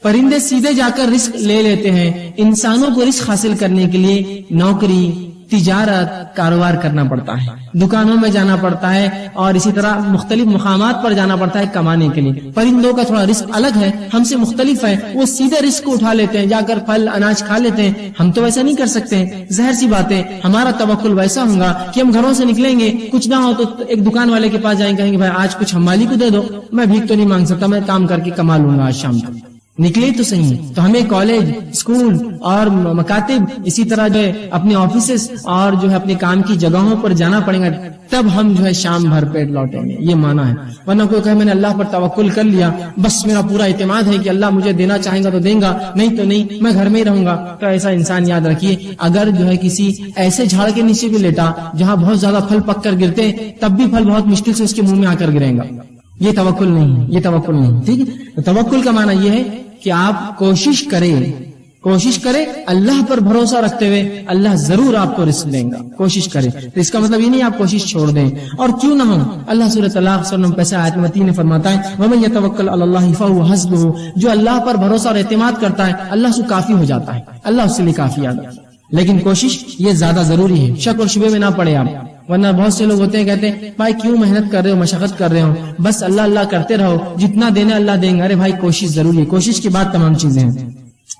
پرندے سیدھے جا کر رزق لے لیتے ہیں. انسانوں کو رزق حاصل کرنے کے لیے نوکری, تجارت, کاروبار کرنا پڑتا ہے, دکانوں میں جانا پڑتا ہے اور اسی طرح مختلف مقامات پر جانا پڑتا ہے کمانے کے لیے. پرندوں کا تھوڑا رزق الگ ہے, ہم سے مختلف ہے. وہ سیدھے رزق کو اٹھا لیتے ہیں, جا کر پھل اناج کھا لیتے ہیں. ہم تو ویسا نہیں کر سکتے. ظاہر سی بات ہے ہمارا توکل ویسا ہوگا کہ ہم گھروں سے نکلیں گے, کچھ نہ ہو تو ایک دکان والے کے پاس جائیں, کہیں گے بھائی آج کچھ ہم مالی کو دے دو, میں بھیک تو نہیں مانگ سکتا, میں کام کر کے کما لوں گا آج شام تک. نکلے تو صحیح. تو ہمیں کالج, اسکول اور مکاتب, اسی طرح جو ہے اپنے آفیسز اور جو ہے اپنے کام کی جگہوں پر جانا پڑے گا, تب ہم جو ہے شام بھر پیٹ لوٹیں گے. یہ مانا ہے. ورنہ کوئی کہے میں نے اللہ پر توکل کر لیا, بس میرا پورا اعتماد ہے کہ اللہ مجھے دینا چاہے گا تو دیں گا, نہیں تو نہیں, میں گھر میں ہی رہوں گا. تو ایسا انسان یاد رکھیے اگر جو ہے کسی ایسے جھاڑ کے نیچے بھی لیٹا جہاں بہت زیادہ پھل پک کر گرتے, تب بھی پھل بہت مشکل سے اس کے منہ میں آ کر گرے گا. یہ توکل نہیں ہے, یہ توکل نہیں. ٹھیک ہے. توکل کا معنی یہ ہے کہ آپ کوشش کریں اللہ پر بھروسہ رکھتے ہوئے, اللہ ضرور آپ کو رزق دیں گا. کوشش کریں. تو اس کا مطلب یہ نہیں آپ کوشش چھوڑ دیں, اور کیوں نہ ہو. اللہ سورۃ طلاق سورہ پیسہ آیت نمبر 3 میں فرماتا ہے وَمَن يَتَوَكَّلْ عَلَى اللَّهِ فَهُوَ حَسْبُهُ, جو اللہ پر بھروسہ اور اعتماد کرتا ہے اللہ سے کافی ہو جاتا ہے, اللہ اس کے لیے کافی آتا ہے. لیکن کوشش یہ زیادہ ضروری ہے, شک اور شبے میں نہ پڑے آپ. ورنہ بہت سے لوگ ہوتے ہیں کہتے ہیں بھائی کیوں محنت کر رہے ہو, مشقت کر رہے ہو, بس اللہ اللہ کرتے رہو, جتنا دینا اللہ دیں گے. ارے بھائی کوشش ضروری ہے, کوشش کے بعد تمام چیزیں ہیں.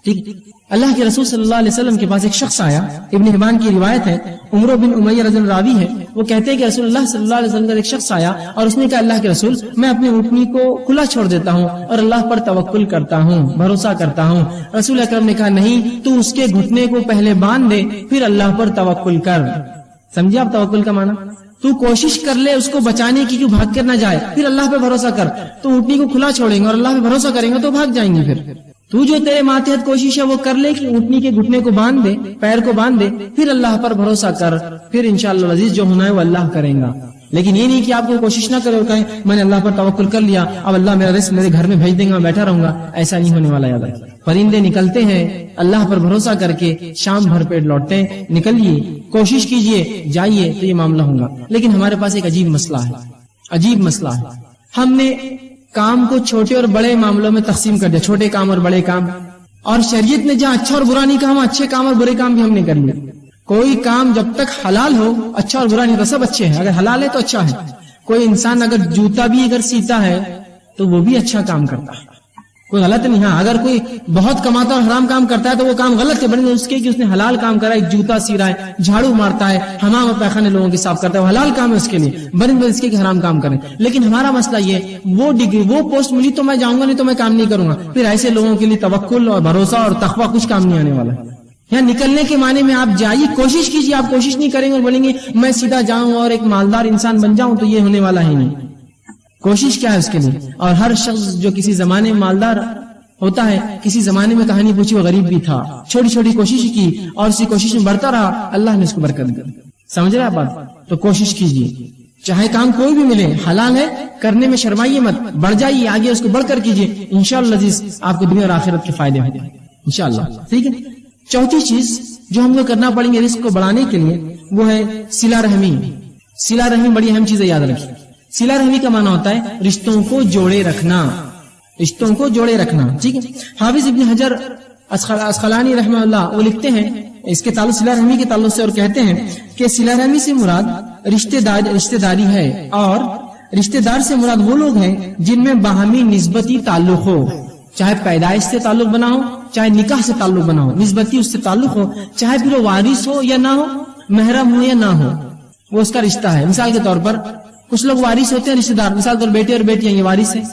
ٹھیک. اللہ کے رسول صلی اللہ علیہ وسلم کے پاس ایک شخص آیا, ابن حبان کی روایت ہے, عمرو بن امیہ رضی اللہ راوی ہے. وہ کہتے ہیں کہ رسول اللہ صلی اللہ علیہ وسلم کا ایک شخص آیا اور اس نے کہا اللہ کے رسول میں اپنی اونٹنی کو کھلا چھوڑ دیتا ہوں اور اللہ پر توکل کرتا ہوں, بھروسہ کرتا ہوں. رسول اکرم نے کہا نہیں, تو اس کے گھٹنے کو پہلے باندھ دے پھر اللہ پر توکل کر. سمجھے آپ توکل کا معنی؟ تو کوشش کر لے اس کو بچانے کی, کیوں بھاگ کر نہ جائے, پھر اللہ پہ بھروسہ کر. تو اونٹنی کو کھلا چھوڑیں گے اور اللہ پہ بھروسہ کریں گے تو بھاگ جائیں گے. پھر تو جو تیرے ماتحت کوشش ہے وہ کر لے کہ اونٹنی کے گھٹنے کو باندھ دے, پیر کو باندھ دے, پھر اللہ پر بھروسہ کر, پھر انشاءاللہ العزیز جو ہونا ہے وہ اللہ کریں گا. لیکن یہ نہیں کہ آپ کو کوشش نہ کرے اور کہیں میں نے اللہ پر توکل کر لیا, اب اللہ میرا رزق میرے گھر میں بھیج دیں گا, میں بیٹھا رہوں گا. ایسا نہیں ہونے والا. یاد رکھیں پرندے نکلتے ہیں اللہ پر بھروسہ کر کے, شام بھر پیٹ لوٹتے ہیں. نکلیے, کوشش کیجئے, جائیے, تو یہ معاملہ ہوگا. لیکن ہمارے پاس ایک عجیب مسئلہ ہے. ہم نے کام کو چھوٹے اور بڑے معاملوں میں تقسیم کر دیا, چھوٹے کام اور بڑے کام. اور شریعت نے جہاں اچھا اور برا نہیں کہا, اچھے کام اور برے کام بھی ہم نے کر لیے. کوئی کام جب تک حلال ہو اچھا اور برا نہیں تو سب اچھے ہیں, اگر حلال ہے تو اچھا ہے. کوئی انسان اگر جوتا بھی اگر سیتا ہے تو وہ بھی اچھا کام کرتا ہے, کوئی غلط نہیں. ہاں اگر کوئی بہت کماتا اور حرام کام کرتا ہے تو وہ کام غلط ہے, بڑے اس کے کہ اس نے حلال کام کرا, ایک جوتا سی رہا ہے, جھاڑو مارتا ہے, حمام اور پیخانے لوگوں کے صاف کرتا ہے, وہ حلال کام ہے اس کے لیے, بڑے اس کے کہ حرام کام کریں. لیکن ہمارا مسئلہ یہ, وہ ڈگری وہ پوسٹ ملی تو میں جاؤں گا, نہیں تو میں کام نہیں کروں گا. پھر ایسے لوگوں کے لیے توکل اور بھروسہ اور تقویٰ کچھ کام نہیں آنے والا. یہاں نکلنے کے معنی میں آپ جائیے, کوشش کیجیے. آپ کوشش نہیں کریں گے اور بولیں گے میں سیدھا جاؤں اور ایک مالدار انسان بن جاؤں, تو یہ ہونے والا ہی نہیں. کوشش کیا ہے اس کے لیے. اور ہر شخص جو کسی زمانے میں مالدار ہوتا ہے, کسی زمانے میں کہانی پوچھی وہ غریب بھی تھا, چھوٹی چھوٹی کوشش کی اور اسی کوشش میں بڑھتا رہا, اللہ نے اس کو برکت دی. سمجھ رہے آپ بات؟ تو کوشش کیجیے, چاہے کام کوئی بھی ملے, حلال ہے کرنے میں شرمائیے مت, بڑھ جائیے آگے, اس کو بڑھ کر کیجیے. انشاءاللہ عزیز آپ کو دنیا اور آخرت کے فائدے ہوں گے انشاءاللہ. ٹھیک ہے. چوتھی چیز جو ہم کو کرنا پڑیں گے رزق کو بڑھانے کے لیے وہ ہے صلہ رحمی. صلہ رحمی بڑی اہم چیز ہے, یاد رکھیے. صلہ رحمی کا معنی ہوتا ہے رشتوں کو جوڑے رکھنا, رشتوں کو جوڑے رکھنا. ٹھیک ہے. حافظ ابن حجر اسقلانی رحمہ اللہ وہ لکھتے ہیں اس کے تعلق صلہ رحمی کے تعلق سے, اور کہتے ہیں کہ صلہ رحمی سے مراد رشتہ داری ہے, اور رشتہ دار سے مراد وہ لوگ ہیں جن میں باہمی نسبتی تعلق ہو, چاہے پیدائش سے تعلق بنا ہو, چاہے نکاح سے تعلق بنا ہو, نسبتی اس سے تعلق ہو, چاہے پھر وہ وارث ہو یا نہ ہو, محرم ہو یا نہ ہو, وہ اس کا رشتہ ہے. مثال کے طور پر کچھ لوگ وارث ہوتے ہیں رشتہ دار, مثال کے طور بیٹے اور بیٹیاں یہ وارث ہیں,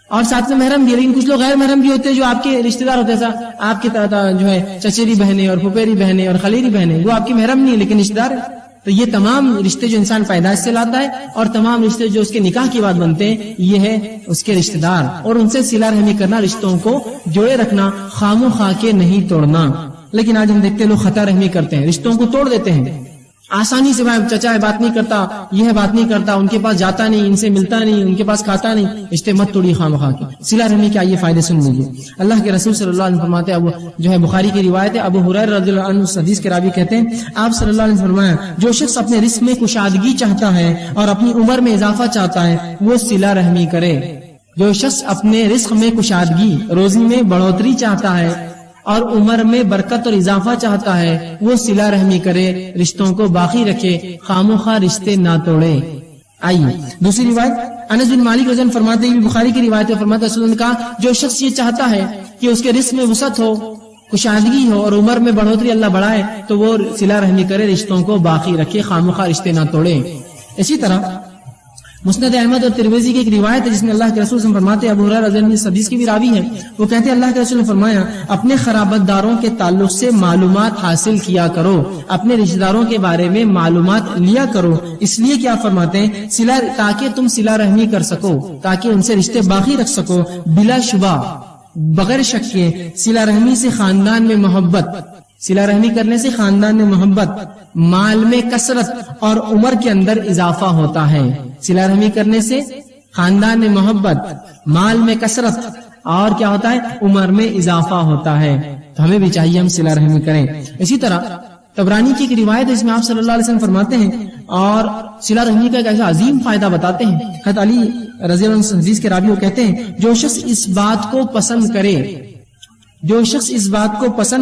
اور ساتھ میں محرم بھی. لیکن کچھ لوگ غیر محرم بھی ہوتے ہیں جو آپ کے رشتہ دار ہوتے ہیں, آپ کے جو ہے چچیری بہنیں اور پھپھیری بہنیں اور خلیری بہنیں, وہ آپ کی محرم نہیں ہے لیکن رشتہ دار ہے. تو یہ تمام رشتے جو انسان پیدائش سے لاتا ہے اور تمام رشتے جو اس کے نکاح کی بات بنتے ہیں یہ ہے اس کے رشتہ دار, اور ان سے صلہ رحمی کرنا, رشتوں کو جوڑے رکھنا, خام و خواہ کے نہیں توڑنا. لیکن آج ہم دیکھتے ہیں لوگ خطا رحمی کرتے ہیں, رشتوں کو توڑ دیتے ہیں. آسانی سے بھائی چچا ہے بات نہیں کرتا، یہ ہے بات نہیں کرتا، ان کے پاس جاتا نہیں، ان سے ملتا نہیں، ان کے پاس کھاتا نہیں، رشتے مت توڑی خواہ کے. صلہ رحمی کے آئیے فائدے سن لیجیے. اللہ کے رسول صلی اللہ علیہ وسلم فرماتے ہیں، جو ہے بخاری کی روایت ہے، ابو ہریرہ رضی اللہ عنہ اس حدیث کے راوی کہتے ہیں آپ صلی اللہ علیہ وسلم فرمایا جو شخص اپنے رزق میں کشادگی چاہتا ہے اور اپنی عمر میں اضافہ چاہتا ہے وہ صلہ رحمی کرے. جو شخص اپنے رزق میں کشادگی، روزی میں بڑھوتری چاہتا ہے اور عمر میں برکت اور اضافہ چاہتا ہے وہ صلہ رحمی کرے، رشتوں کو باقی رکھے، خاموخواہ رشتے نہ توڑے. آئیے دوسری روایت انس بن مالک رضی اللہ عنہ فرماتے ہیں، بخاری کی روایت ہے، فرماتے ہیں رسول اللہ نے کہا جو شخص یہ چاہتا ہے کہ اس کے رزق میں وسعت ہو، کشادگی ہو اور عمر میں بڑھوتری اللہ بڑھائے تو وہ صلہ رحمی کرے، رشتوں کو باقی رکھے، خاموخواہ رشتے نہ توڑے. اسی طرح مسند احمد اور ترمذی کی ایک روایت ہے جس میں اللہ کے رسول صلی اللہ علیہ وسلم فرماتے ہیں، ابو ہریرہ رضی اللہ عنہ اس حدیث کی بھی راوی ہے، وہ کہتے ہیں اللہ کے رسول نے فرمایا اپنے خرابت داروں کے تعلق سے معلومات حاصل کیا کرو، اپنے رشتہ داروں کے بارے میں معلومات لیا کرو، اس لیے کیا فرماتے ہیں تاکہ تم صلہ رحمی کر سکو، تاکہ ان سے رشتے باقی رکھ سکو. بلا شبہ بغیر شک کے صلہ رحمی سے خاندان میں محبت، صلہ رحمی کرنے سے خاندان میں محبت، مال میں کثرت اور عمر کے اندر اضافہ ہوتا ہے. صلہ رحمی کرنے سے خاندان میں محبت، مال میں کثرت اور کیا ہوتا ہے، عمر میں اضافہ ہوتا ہے. تو ہمیں بھی چاہیے ہم صلہ رحمی کریں. اسی طرح طبرانی کی ایک روایت ہے جس میں آپ صلی اللہ علیہ وسلم فرماتے ہیں اور صلہ رحمی کا ایک ایسا عظیم فائدہ بتاتے ہیں. حضرت علی رضی اللہ عنہ حدیث کے راوی وہ کہتے ہیں جو شخص اس بات کو پسند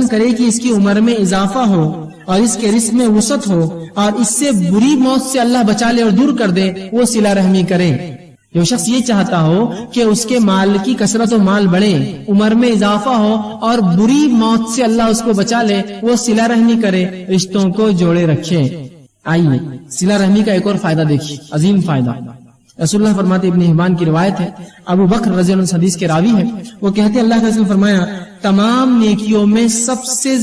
کرے کہ اس کی عمر میں اضافہ ہو اور اس کے رزق میں وسعت ہو اور اس سے بری موت سے اللہ بچا لے اور دور کر دے وہ صلہ رحمی کرے. جو شخص یہ چاہتا ہو کہ اس کے مال کی کثرت و مال بڑھے، عمر میں اضافہ ہو اور بری موت سے اللہ اس کو بچا لے وہ صلہ رحمی کرے، رشتوں کو جوڑے رکھے. آئیے صلہ رحمی کا ایک اور فائدہ دیکھیے، عظیم فائدہ. رسول اللہ فرماتے ابن حبان کی روایت ہے، ابو بکر رضی اللہ عنہ حدیث کے راوی ہے، وہ کہتے اللہ کے رسول فرمایا تمام نیکیوں میں سب سے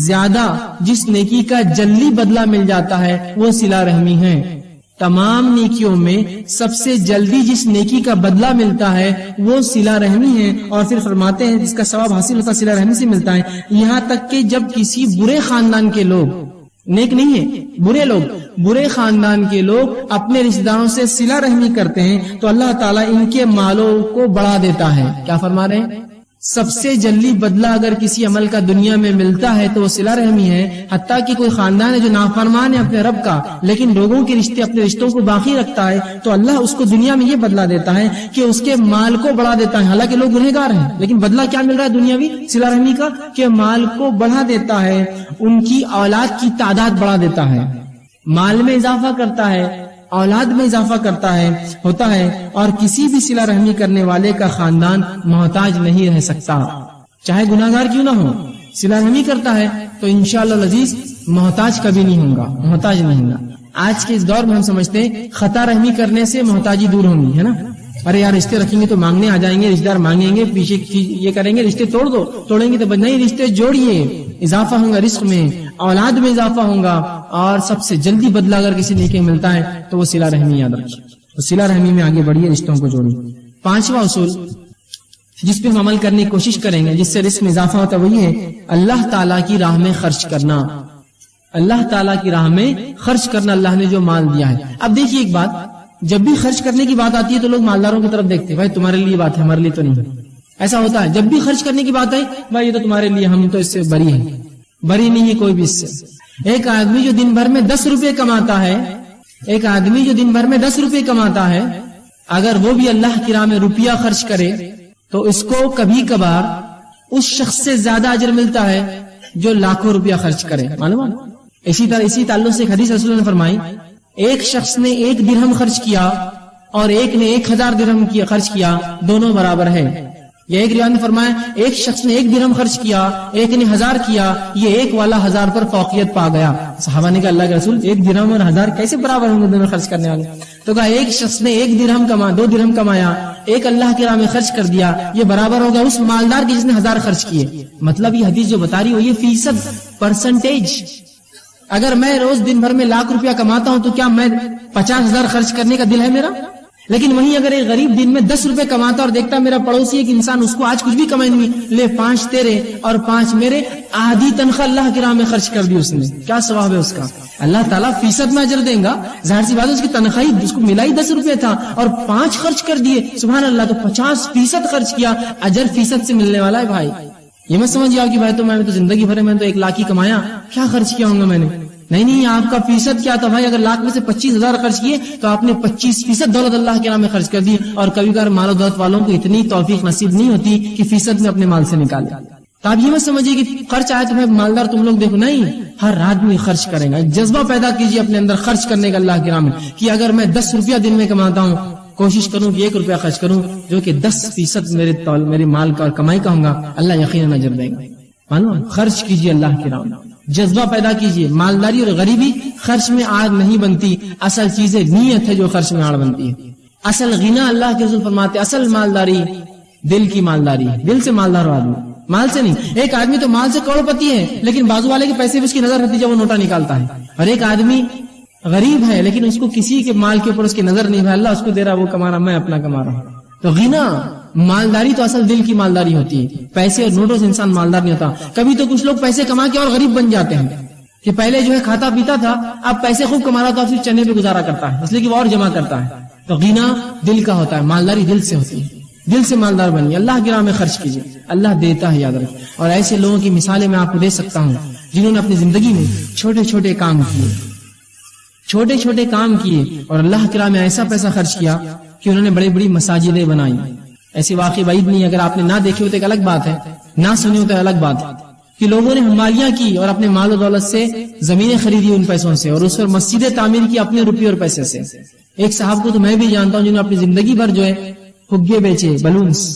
زیادہ جس نیکی کا جلدی بدلہ مل جاتا ہے وہ صلہ رحمی ہے. تمام نیکیوں میں سب سے جلدی جس نیکی کا بدلہ ملتا ہے وہ صلہ رحمی ہے. اور پھر فرماتے ہیں جس کا ثواب حاصل ہوتا ہے صلہ رحمی سے ملتا ہے. یہاں تک کہ جب کسی برے خاندان کے لوگ، نیک نہیں ہے، برے خاندان کے لوگ اپنے رشتہ داروں سے صلہ رحمی کرتے ہیں تو اللہ تعالیٰ ان کے مالوں کو بڑھا دیتا ہے. کیا فرما رہے ہیں؟ سب سے جلدی بدلہ اگر کسی عمل کا دنیا میں ملتا ہے تو وہ صلہ رحمی ہے. حتیٰ کہ کوئی خاندان ہے جو نافرمان ہے اپنے رب کا لیکن لوگوں کے رشتے، اپنے رشتوں کو باقی رکھتا ہے تو اللہ اس کو دنیا میں یہ بدلہ دیتا ہے کہ اس کے مال کو بڑھا دیتا ہے. حالانکہ لوگ گنہگار ہیں لیکن بدلہ کیا مل رہا ہے دنیاوی صلہ رحمی کا کہ مال کو بڑھا دیتا ہے، ان کی اولاد کی تعداد بڑھا دیتا ہے، مال میں اضافہ کرتا ہے، اولاد میں اضافہ ہوتا ہے اور کسی بھی صلہ رحمی کرنے والے کا خاندان محتاج نہیں رہ سکتا، چاہے گناہگار کیوں نہ ہو. صلہ رحمی کرتا ہے تو انشاءاللہ العزیز محتاج کبھی نہیں ہوگا. آج کے اس دور میں ہم سمجھتے ہیں خطا رحمی کرنے سے محتاجی دور ہونی ہے نا، ارے یار رشتے رکھیں گے تو مانگنے آ جائیں گے، رشتہ دار مانگیں گے، پیچھے یہ کریں گے، رشتے توڑیں گے تو نہیں، رشتے جوڑیے، اضافہ ہوگا رزق میں، اولاد میں اضافہ ہوگا اور سب سے جلدی بدلہ اگر کسی نیکی ملتا ہے تو وہ صلہ رحمی یاد رکھیے. تو صلہ رحمی میں آگے بڑھیے، رشتوں کو جوڑیے. 5واں اصول جس پہ ہم عمل کرنے کی کوشش کریں گے جس سے رزق میں اضافہ ہوتا ہے وہ یہ ہے اللہ تعالیٰ کی راہ میں خرچ کرنا. اللہ تعالیٰ کی راہ میں خرچ کرنا، اللہ نے جو مال دیا ہے. اب دیکھیے ایک بات، جب بھی خرچ کرنے کی بات آتی ہے تو لوگ مالداروں کی طرف دیکھتے ہیں، بھائی تمہارے لیے بات ہے ہمارے لیے تو نہیں. ایسا ہوتا ہے جب بھی خرچ کرنے کی بات آئی، بھائی یہ تو تمہارے لیے، ہم تو اس سے بری نہیں ہے کوئی بھی اس سے. ایک آدمی جو دن بھر میں 10 روپے کماتا ہے، اگر وہ بھی اللہ کی راہ میں روپیہ خرچ کرے تو اس کو کبھی کبھار اس شخص سے زیادہ اجر ملتا ہے جو لاکھوں روپیہ خرچ کرے. معلوم ہے؟ اسی تعلق سے ایک حدیث رسول اللہ نے فرمائی، ایک شخص نے 1 درہم خرچ کیا اور ایک نے 1000 درہم خرچ کیا، دونوں برابر ہے. یہ ایک روایت نے فرمایا ایک شخص نے 1 درہم خرچ کیا، ایک نے 1000 کیا، یہ ایک والا 1000 پر فوقیت پا گیا. صحابہ نے کہا اللہ کے رسول 1 درہم اور 1000 کیسے برابر ہوں گے دونوں خرچ کرنے والے؟ تو کہا ایک شخص نے 2 درہم کمایا، ایک اللہ کی راہ میں خرچ کر دیا، یہ برابر ہوگا اس مالدار کی جس نے 1000 خرچ کیے. مطلب یہ حدیث جو بتا رہی ہو یہ فیصد، پرسنٹیج. اگر میں روز دن بھر میں 1,00,000 روپیہ کماتا ہوں تو کیا میں 50,000 خرچ کرنے کا دل ہے میرا؟ لیکن وہیں اگر ایک غریب دن میں 10 روپے کماتا اور دیکھتا میرا پڑوسی ایک انسان اس کو آج کچھ بھی کمائی نہیں، لے 5 تیرے اور 5 میرے، آدھی تنخواہ اللہ کی راہ میں خرچ کر دی اس نے، کیا ثواب ہے اس کا؟ اللہ تعالیٰ فیصد میں اجر دیں گا، ظاہر سی بات ہے اس کی تنخواہی اس کو ملا ہی 10 روپے تھا اور 5 خرچ کر دیے، سبحان اللہ، تو 50% خرچ کیا، اجر فیصد سے ملنے والا ہے بھائی۔ یہ مت سمجھیے آپ کہ بھائی تو میں نے تو زندگی بھر میں تو 1 لاکھ ہی کمایا، کیا خرچ کیا ہوں گا میں نے؟ نہیں، آپ کا فیصد کیا تھا بھائی؟ اگر لاکھ میں سے 25,000 خرچ کیے تو آپ نے 25% دولت اللہ کے نام میں خرچ کر دی، اور کبھی کبھار مال و دولت والوں کو اتنی توفیق نصیب نہیں ہوتی کہ فیصد میں اپنے مال سے نکالے۔ تو آپ یہ مت سمجھیے کہ خرچ آئے تو میں مالدار تم لوگ دیکھو، نہیں، ہر آدمی خرچ کرے گا۔ ایک جذبہ پیدا کیجیے اپنے اندر خرچ کرنے کا اللہ کے نام میں، کہ اگر میں 10 روپیہ دن میں کماتا ہوں، کوشش کروں کہ 1 روپیہ خرچ کروں جو کہ 10% میرے مال کا اور کمائی کا ہوگا، اللہ یقیناً اجر دے گا۔ معلوم، خرچ کیجیے اللہ کے نام میں، جذبہ پیدا کیجیے۔ مالداری اور غریبی خرچ میں آڑ نہیں بنتی، اصل چیزیں نیت ہے جو خرچ میں آڑ بنتی ہے۔ اصل غنا اللہ کے رسول فرماتے اصل مالداری دل کی مالداری، دل سے مالدار ہو آدمی، مال سے نہیں۔ ایک آدمی تو مال سے کروڑپتی ہے لیکن بازو والے کے پیسے بھی اس کی نظر رہتی جب وہ نوٹا نکالتا ہے، اور ایک آدمی غریب ہے لیکن اس کو کسی کے مال کے اوپر اس کی نظر نہیں ہے، اللہ اس کو دے رہا، وہ کما رہا، میں اپنا کما رہا ہوں۔ تو غنا، مالداری تو اصل دل کی مالداری ہوتی ہے، پیسے اور نوٹوں سے انسان مالدار نہیں ہوتا۔ کبھی تو کچھ لوگ پیسے کما کے اور غریب بن جاتے ہیں، کہ پہلے جو ہے کھاتا پیتا تھا، اب پیسے خوب کما رہا تو اب صرف چنے پہ گزارا کرتا ہے، اس لیے کہ وہ اور جمع کرتا ہے۔ تو غنا دل کا ہوتا ہے، مالداری دل سے ہوتی ہے، دل سے مالدار بنیے، اللہ کی راہ میں خرچ کیجیے، اللہ دیتا ہے، یاد رکھیں۔ اور ایسے لوگوں کی مثالیں میں آپ کو دے سکتا ہوں جنہوں نے اپنی زندگی میں چھوٹے چھوٹے کام کیے اور اللہ کی راہ میں ایسا پیسہ خرچ کیا کہ انہوں نے بڑی بڑی مساجدیں بنائی۔ ایسے واقعی بعید نہیں، اگر آپ نے نہ دیکھے ہوتے ایک الگ بات ہے، نہ سنے ہوتے الگ بات ہے، کہ لوگوں نے حمالیاں کی اور اپنے مال و دولت سے زمینیں خریدی ان پیسوں سے، اور اس پر مسجدیں تعمیر کی اپنے روپے اور پیسے سے۔ ایک صاحب کو تو میں بھی جانتا ہوں جنہوں نے اپنی زندگی بھر جو ہے فگے بیچے، بلونز،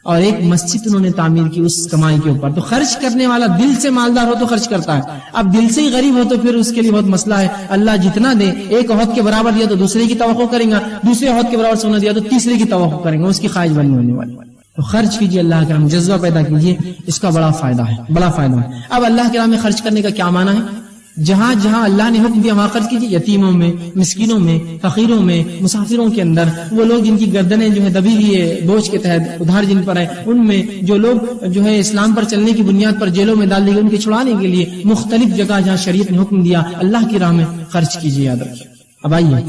اور ایک مسجد انہوں نے تعمیر کی اس کمائی کے اوپر۔ تو خرچ کرنے والا دل سے مالدار ہو تو خرچ کرتا ہے، اب دل سے ہی غریب ہو تو پھر اس کے لیے بہت مسئلہ ہے۔ اللہ جتنا دے، ایک عہد کے برابر دیا تو دوسرے کی توقع کریں گا، دوسرے عہد کے برابر سونا دیا تو تیسرے کی توقع کریں گا، اس کی خواہش بنی ہونے والی۔ تو خرچ کیجیے اللہ کے نام، جذبہ پیدا کیجیے، اس کا بڑا فائدہ ہے، بڑا فائدہ ہے۔ اب اللہ کے نام میں خرچ کرنے کا کیا معنی ہے؟ جہاں جہاں اللہ نے حکم دیا وہاں خرچ کیجیے، یتیموں میں، مسکینوں میں، فقیروں میں، مسافروں کے اندر، وہ لوگ جن کی گردنیں جو ہے دبی ہوئی ہے بوجھ کے تحت، ادھار جن پر ہے، ان میں، جو لوگ جو ہے اسلام پر چلنے کی بنیاد پر جیلوں میں ڈال دی گئے، ان کے چھڑانے کے لیے مختلف جگہ جہاں شریعت نے حکم دیا، اللہ کی راہ میں خرچ کیجیے، یاد رکھیے۔ اب آئیے،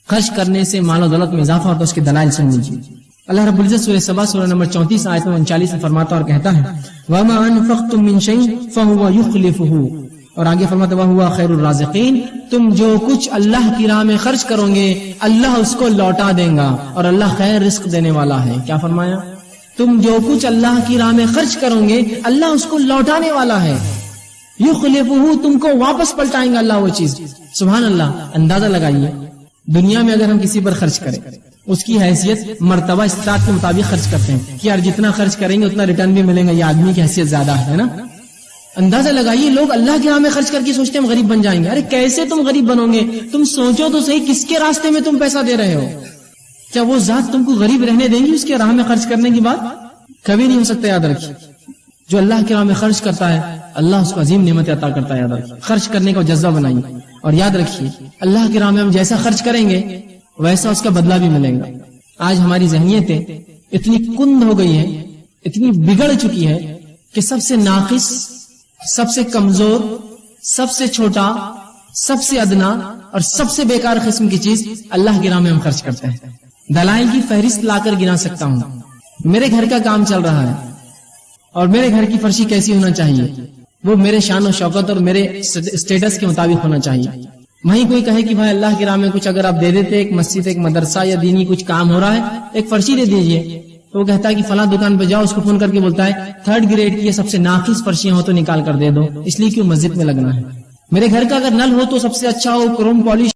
خرچ کرنے سے مال و دولت میں اضافہ ہوتا ہے، اس کے دلائل سن لیجیے۔ اللہ رب العزت سورہ سبا سورہ نمبر 34 آیت 39 میں فرماتا اور کہتا ہے وَمَا أَنفَقْتُم مِّن شَيْءٍ فَهُوَ يُخْلِفُهُ، اور آگے فرماتا وَهُوَ خَيْرُ الرَّازِقِينَ، تم جو کچھ اللہ کی راہ میں خرچ کرو گے اللہ اس کو لوٹا دے گا، اور اللہ خیر رزق دینے والا ہے۔ کیا فرمایا؟ تم جو کچھ اللہ کی راہ میں خرچ کرو گے اللہ اس کو لوٹانے والا ہے، یخلفہ، تم کو واپس پلٹائیں گا اللہ وہ چیز۔ سبحان اللہ۔ اندازہ لگائیے، دنیا میں اگر ہم کسی پر خرچ کریں، اس کی حیثیت مرتبہ استطاعت کے مطابق خرچ کرتے ہیں کہ یار جتنا خرچ کریں گے اتنا ریٹرن بھی ملے گا، یہ آدمی کی حیثیت زیادہ ہے نا۔ اندازہ لگائیے، لوگ اللہ کے راہ میں خرچ کر کے سوچتے ہیں ہم غریب بن جائیں گے۔ ارے کیسے تم غریب بنو گے؟ تم سوچو تو صحیح، کس کے راستے میں تم پیسہ دے رہے ہو؟ کیا وہ ذات تم کو غریب رہنے دیں گی اس کے راہ میں خرچ کرنے کی بات؟ کبھی نہیں ہو سکتا، یاد رکھیے۔ جو اللہ کے راہ میں خرچ کرتا ہے اللہ اس کو عظیم نعمت عطا کرتا ہے، یاد رکھیے۔ خرچ کرنے کا جذبہ بنائیے، اور یاد رکھیے اللہ کے راہ میں ہم جیسا خرچ کریں گے ویسا اس کا بدلہ بھی ملے گا۔ آج ہماری ذہنیتیں اتنی کند ہو گئی ہیں، اتنی بگڑ چکی ہے کہ سب سے ناقص، سب سے کمزور، سب سے چھوٹا، سب سے ادنا اور سب سے بیکار قسم کی چیز اللہ کی راہ میں ہم خرچ کرتے ہیں۔ دلائل کی فہرست لا کر گنا سکتا ہوں۔ میرے گھر کا کام چل رہا ہے اور میرے گھر کی فرشی کیسی ہونا چاہیے، وہ میرے شان و شوکت اور میرے اسٹیٹس کے مطابق ہونا چاہیے۔ وہیں کوئی کہے کہ بھائی اللہ کی راہ میں کچھ اگر آپ دے دیتے، ایک مسجد، ایک مدرسہ یا دینی کچھ کام ہو رہا ہے، ایک فرشی دے دیجئے، تو وہ کہتا ہے کہ فلاں دکان پہ جاؤ، اس کو فون کر کے بولتا ہے 3rd گریڈ کی یہ سب سے ناقص فرشیاں ہو تو نکال کر دے دو، اس لیے کہ وہ مسجد میں لگنا ہے۔ میرے گھر کا اگر نل ہو تو سب سے اچھا ہو، کروم پالش